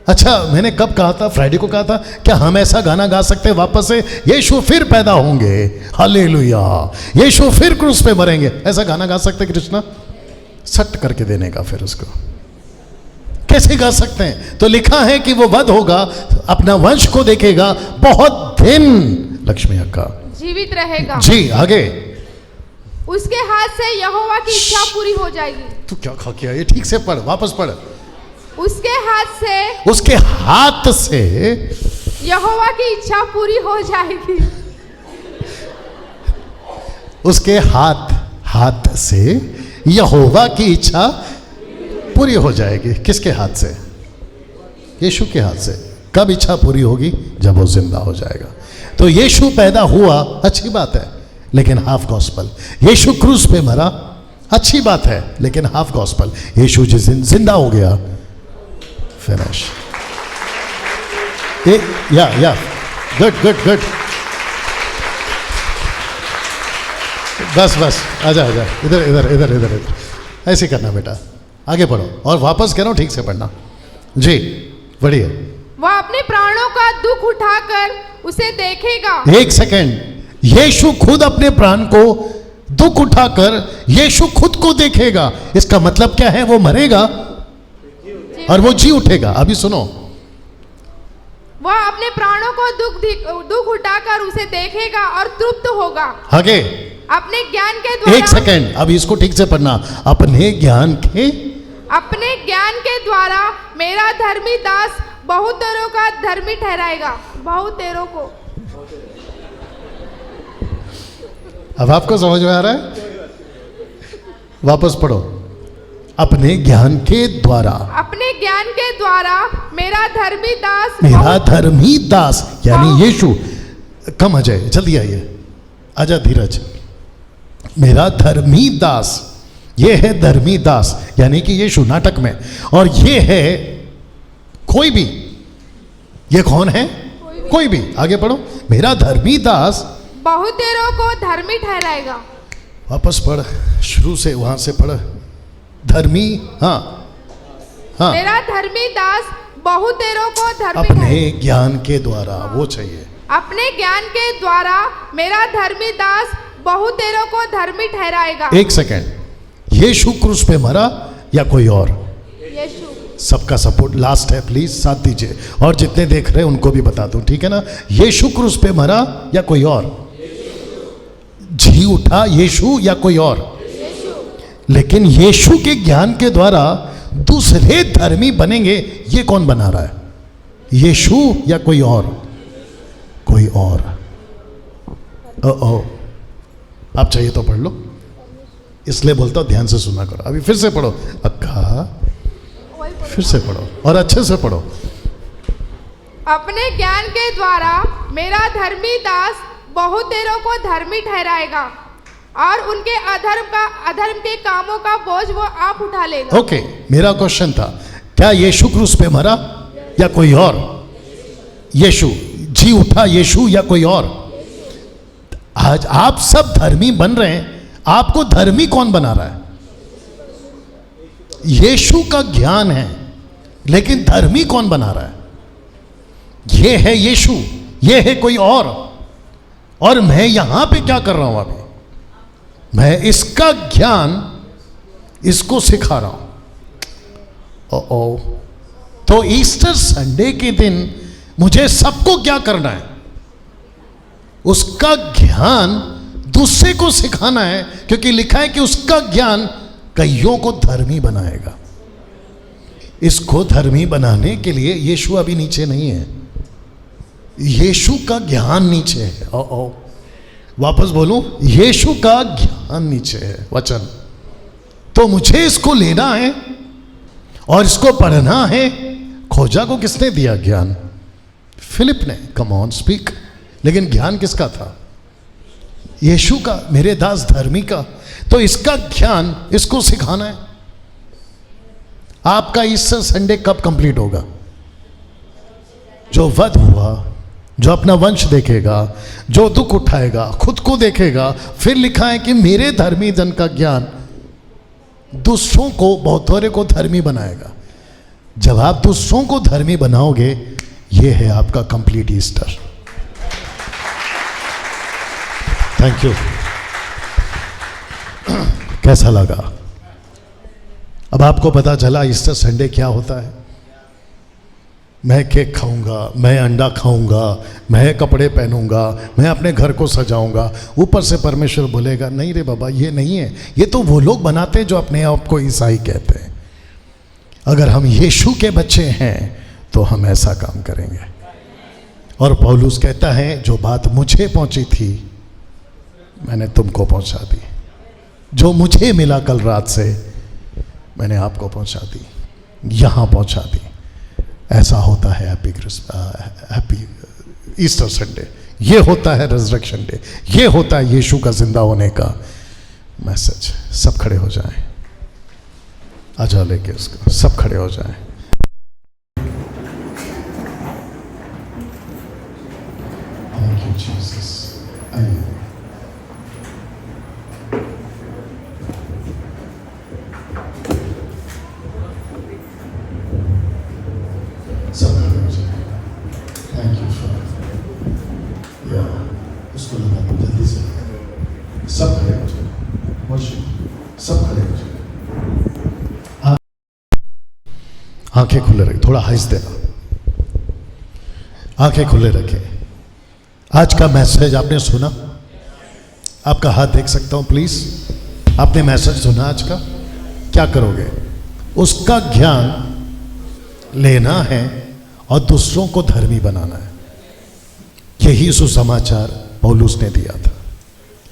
अच्छा, मैंने कब कहा था? फ्राइडे को कहा था। क्या हम ऐसा गाना गा सकते हैं वापस से? यीशु फिर पैदा होंगे, हालेलुया, यीशु फिर क्रूस पे मरेंगे, ऐसा गाना गा सकते कृष्णा? सट करके देने का फिर उसको कैसे गा सकते हैं? तो लिखा है कि वो वध होगा, अपना वंश को देखेगा, बहुत दिन लक्ष्मी अक्का जीवित रहेगा। जी। आगे। उसके हाथ से यहोवा की इच्छा पूरी हो जाएगी। तू क्या खा किया? ये ठीक से पढ़, वापस पढ़। उसके हाथ से यहोवा की इच्छा पूरी हो जाएगी। उसके हाथ से यहोवा की इच्छा पूरी हो जाएगी। किसके हाथ से? यीशु के हाथ से। कब इच्छा पूरी होगी? जब वो जिंदा हो जाएगा। तो यीशु पैदा हुआ, अच्छी बात है, लेकिन हाफ गॉस्पल। यीशु क्रूस पे मरा, अच्छी बात है, लेकिन हाफ गॉस्पल। यीशु जिस दिन जिंदा हो गया, फिनिश। या गुड। बस आजा इधर ऐसे करना बेटा। आगे पढ़ो और वापस करो, ठीक से पढ़ना जी। बढ़िए। वह अपने प्राणों का दुख उठाकर उसे देखेगा। एक सेकंड, यीशु खुद अपने प्राण को दुख उठाकर यीशु खुद को देखेगा। इसका मतलब क्या है? वो मरेगा और वो जी उठेगा। अभी सुनो, वह अपने प्राणों को दुख उठाकर उसे देखेगा और तृप्त होगा। आगे। अपने ज्ञान के द्वारा। एक सेकंड, अब इसको ठीक से पढ़ना। अपने ज्ञान के द्वारा मेरा धर्मी दास बहुतेरों का धर्मी ठहराएगा। बहुतेरों को। अब आपको समझ में आ रहा है? वापस पढ़ो। अपने ज्ञान के द्वारा मेरा धर्मी दास यानी यीशु। कम आ जाए, जल्दी आइए, आजा धीरज। मेरा धर्मी दास, ये है धर्मी दास यानी कि यीशु नाटक में। और ये है कोई भी। ये कौन है? कोई भी। आगे पढ़ो। मेरा धर्मी दास बहुतेरों को धर्मी ठहराएगा। वापस पढ़, शुरू से, वहां से पढ़। धर्मी, हाँ। मेरा धर्मी दास बहुतेरों को धर्मी अपने ज्ञान के द्वारा, वो चाहिए। अपने ज्ञान के द्वारा मेरा धर्मी दास बहुतेरों को धर्मी ठहराएगा। एक सेकंड, यीशु क्रूस पे मरा या कोई और? यीशु। सबका सपोर्ट लास्ट है, प्लीज साथ दीजिए। और जितने देख रहे हैं उनको भी बता दूं, ठीक है ना? यीशु क्रूस पे मरा या कोई और? जी उठा यीशु या कोई और? लेकिन यीशु के ज्ञान के द्वारा दूसरे धर्मी बनेंगे, ये कौन बना रहा है? यीशु या कोई और? कोई और। आप चाहिए तो पढ़ लो, इसलिए बोलता हूं ध्यान से सुना करो। अभी फिर से पढ़ो अक्का, फिर से पढ़ो और अच्छे से पढ़ो। अपने ज्ञान के द्वारा मेरा धर्मी दास बहुतेरों को धर्मी ठहराएगा और उनके अधर्म के कामों का बोझ वो आप उठा लेगा। ओके, मेरा क्वेश्चन था, क्या यीशु क्रूस पे मरा या कोई और? यीशु जी उठा, यीशु या कोई और? आज आप सब धर्मी बन रहे हैं, आपको धर्मी कौन बना रहा है? यीशु का ज्ञान है, लेकिन धर्मी कौन बना रहा है? ये है यीशु, ये है कोई और मैं यहां पे क्या कर रहा हूं? अभी मैं इसका ज्ञान इसको सिखा रहा हूं। ओ तो ईस्टर संडे के दिन मुझे सबको क्या करना है? उसका ज्ञान दूसरे को सिखाना है, क्योंकि लिखा है कि उसका ज्ञान कईयों को धर्मी बनाएगा। इसको धर्मी बनाने के लिए यीशु अभी नीचे नहीं है, यीशु का ज्ञान नीचे है। ओ वापस बोलूं, यीशु का ज्ञान नीचे है, वचन। तो मुझे इसको लेना है और इसको पढ़ना है। खोजा को किसने दिया ज्ञान? फिलिप ने। Come on speak. लेकिन ज्ञान किसका था? यीशु का, मेरे दास धर्मी का। तो इसका ज्ञान इसको सिखाना है। आपका ईस्टर संडे कब कंप्लीट होगा? जो वध हुआ, जो अपना वंश देखेगा, जो दुख उठाएगा, खुद को देखेगा। फिर लिखा है कि मेरे धर्मी जन का ज्ञान दूसरों को, बहुतोरे को धर्मी बनाएगा। जब आप दूसरों को धर्मी बनाओगे, यह है आपका कंप्लीट ईस्टर। Thank you. कैसा लगा? अब आपको पता चला ईस्टर संडे क्या होता है। मैं केक खाऊंगा, मैं अंडा खाऊंगा, मैं कपड़े पहनूंगा, मैं अपने घर को सजाऊंगा। ऊपर से परमेश्वर बोलेगा, नहीं रे बाबा, ये नहीं है। ये तो वो लोग बनाते हैं जो अपने आप को ईसाई कहते हैं। अगर हम यीशु के बच्चे हैं तो हम ऐसा काम करेंगे। और पौलुस कहता है, जो बात मुझे पहुंची थी मैंने तुमको पहुंचा दी। जो मुझे मिला कल रात से मैंने आपको पहुंचा दी, यहां पहुंचा दी। ऐसा होता है हैप्पी ईस्टर संडे। ये होता है रिजरेक्शन डे। ये होता है यीशु का जिंदा होने का मैसेज। सब खड़े हो जाएं, आजा लेके उसको, सब खड़े हो जाएं। Thank you Jesus. सब खड़े हो जाएं। थैंक यू फॉर या उसको लगा दो जल्दी से। सब खड़े हो जाएं। वर्शिप, सब खड़े हो जाएं। आंखें खुले रखें, थोड़ा हंस देना। आंखें खुले रखें। आज का मैसेज आपने सुना? आपका हाथ देख सकता हूं प्लीज? आपने मैसेज सुना आज का? क्या करोगे? उसका ज्ञान लेना है और दूसरों को धर्मी बनाना है। यही सुसमाचार पौलुस ने दिया था।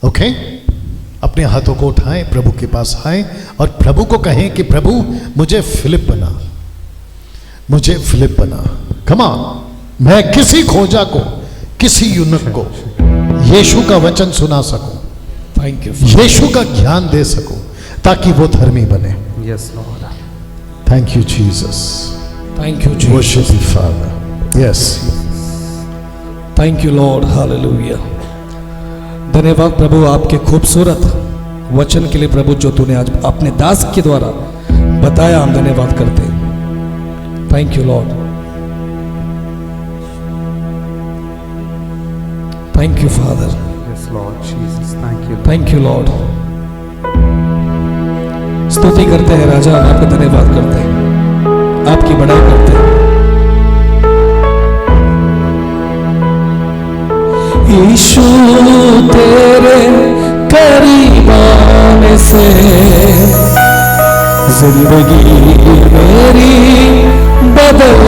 ओके? अपने हाथों को उठाएं, प्रभु के पास आए और प्रभु को कहें कि प्रभु मुझे फिलिप बना, मुझे फिलिप बना। Come on. मैं किसी खोजा को, किसी यूनुक को यीशु का वचन सुना सकूं, थैंक यू, यीशु का ज्ञान दे सकूं, ताकि वो धर्मी बने। Yes Lord, thank you Jesus. Thank you worship Jesus, you father. Yes, thank you Lord, hallelujah. धन्यवाद प्रभु आपके खूबसूरत वचन के लिए प्रभु, जो तूने आज अपने दास के द्वारा बताया। हम धन्यवाद करते हैं। Thank you Lord, thank you father, Yes, Lord Jesus, thank you. Thank you Lord. स्तुति करते हैं राजा, हम आपका धन्यवाद करते हैं, आपकी बड़ाई करते हैं। यीशु तेरे करीब आने से जिंदगी मेरी बदल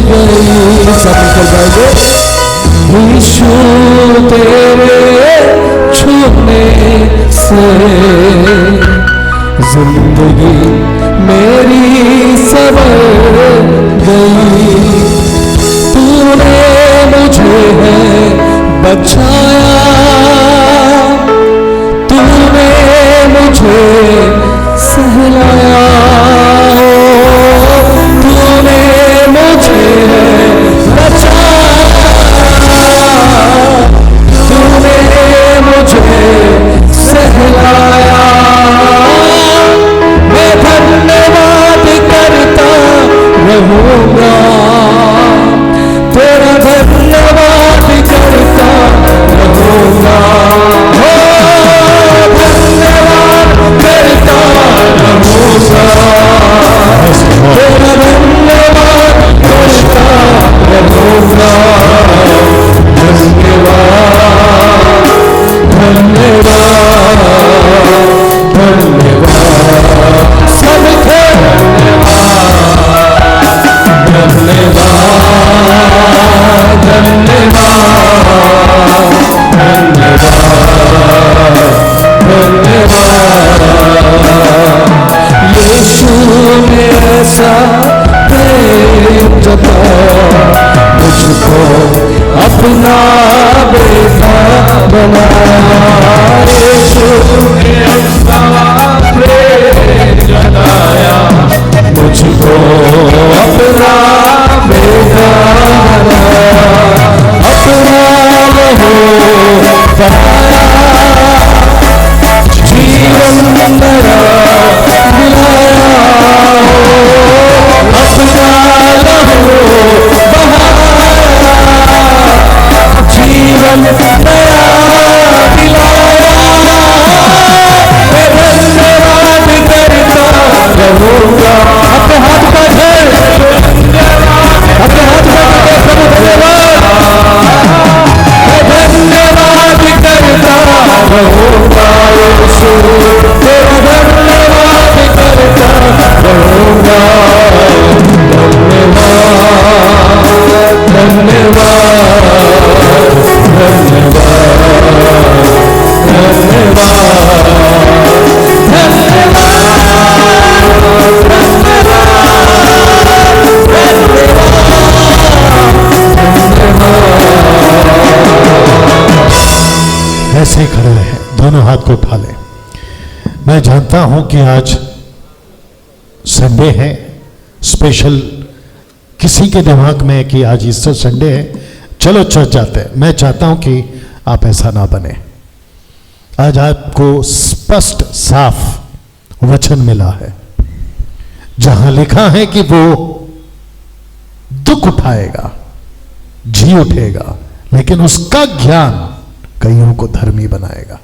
गई। सब निकल जाएंगे। यीशु तेरे छूने से जिंदगी मेरी संवर गई। तूने मुझे है बचाया, तूने मुझे सहलाया, तूने मुझे बचाया, तूने मुझे सहलाया। मैं धन्यवाद सबके यीशु ने ऐसा प्रेम जताया, मुझको अपना बेटा बनाया। यीशु ने ऐसा प्रेम जताया, मुझको अपना बेटा बनाया। अपना लहू बहाया, जीवन नया दिलाया। अपना लहू बहाया, जीवन नया दिलाया। मैं धन्यवाद करता रहूंगा। अपने हाथ बढ़े, अपने हाथ बढ़े प्रभु धन्यवाद। मैं धन्यवाद करता रहूंगा यीशु, तेरा धन्यवाद करता रहूंगा। ऐसे ही खड़े हैं, दोनों हाथ को उठा लें। मैं जानता हूं कि आज संडे है, स्पेशल किसी के दिमाग में है कि आज ईस्टर संडे है, चलो चर्च जाते हैं। मैं चाहता हूं कि आप ऐसा ना बने। आज आपको स्पष्ट साफ वचन मिला है, जहां लिखा है कि वो दुख उठाएगा, जी उठेगा, लेकिन उसका ज्ञान कईयों को धर्मी बनाएगा।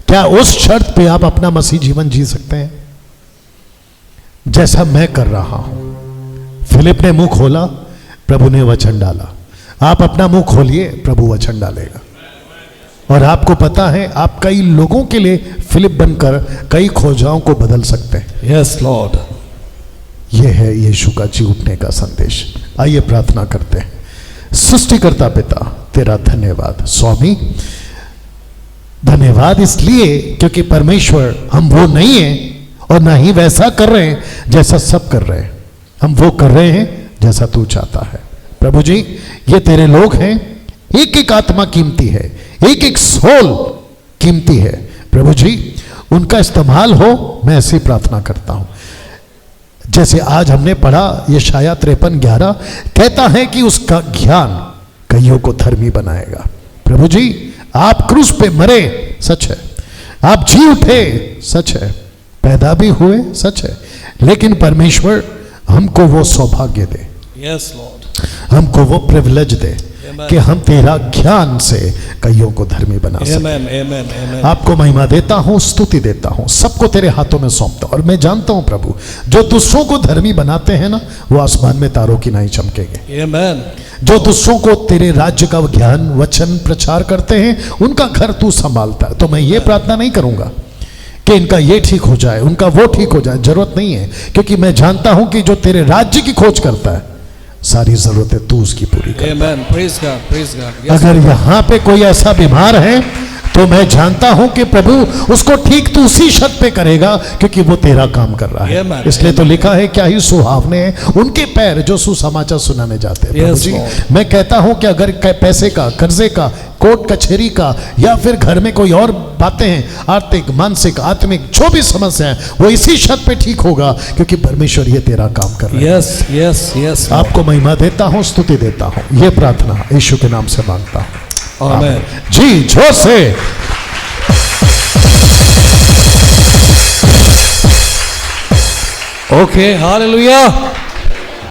क्या उस शर्त पे आप अपना मसीह जीवन जी सकते हैं जैसा मैं कर रहा हूं? फिलिप ने मुंह खोला, प्रभु ने वचन डाला। आप अपना मुंह खोलिए, प्रभु वचन डालेगा। और आपको पता है, आप कई लोगों के लिए फिलिप बनकर कई खोजाओं को बदल सकते हैं। Yes Lord. यह है यीशु का जी उठने का संदेश। आइए प्रार्थना करते हैं। सृष्टिकर्ता पिता, तेरा धन्यवाद स्वामी। धन्यवाद इसलिए क्योंकि परमेश्वर, हम वो नहीं हैं और ना ही वैसा कर रहे हैं जैसा सब कर रहे हैं। हम वो कर रहे हैं जैसा तू चाहता है। प्रभु जी, ये तेरे लोग हैं, एक एक आत्मा कीमती है, एक एक सोल कीमती है। प्रभु जी, उनका इस्तेमाल हो, मैं ऐसी प्रार्थना करता हूं। जैसे आज हमने पढ़ा, यशाया 53:11 कहता है कि उसका ज्ञान कईयों को धर्मी बनाएगा। प्रभु जी, आप क्रूस पे मरे, सच है। आप जी उठे, सच है। पैदा भी हुए, सच है। लेकिन परमेश्वर हमको वो सौभाग्य दे, यस लॉर्ड, हमको वो प्रिविलेज दे कि हम तेरा ज्ञान से कईयों को धर्मी बना सकें। आमेन, आमेन, आमेन। आपको महिमा देता हूं, स्तुति देता हूं, सबको तेरे हाथों में सौंपता हूं। और मैं जानता हूं प्रभु, जो दूसरों को धर्मी बनाते हैं ना, वो आसमान में तारों की नाई चमकेंगे। आमेन। जो दूसरों को तेरे राज्य का ज्ञान वचन प्रचार करते हैं, उनका घर तू संभालता है। तो मैं ये प्रार्थना नहीं करूंगा कि इनका ये ठीक हो जाए, उनका वो ठीक हो जाए, जरूरत नहीं है। क्योंकि मैं जानता हूं कि जो तेरे राज्य की खोज करता है, सारी जरूरतें तू उसकी पूरी कर। Amen. Praise God, praise God. अगर यहां पे कोई ऐसा बीमार है, तो मैं जानता हूं कि प्रभु उसको ठीक तू उसी छत पे करेगा, क्योंकि वो तेरा काम कर रहा है। Amen. इसलिए तो लिखा है, क्या ही सुहावने हैं उनके पैर जो सुसमाचार सुनाने जाते हैं। प्रभु Yes, जी, Lord. मैं कहता हूं कि अगर पैसे का, कर्जे का, कोर्ट कचहरी का, या फिर घर में कोई और बातें हैं, आर्थिक, मानसिक, आत्मिक, जो भी समस्या है, वो इसी छत पे ठीक होगा, क्योंकि परमेश्वर ये तेरा काम कर रहा है। Yes yes yes. आपको महिमा देता हूं, स्तुति देता हूं। ये प्रार्थना यीशु के नाम से मांगता हूं। आमेन। जी, जोर से। Okay, hallelujah.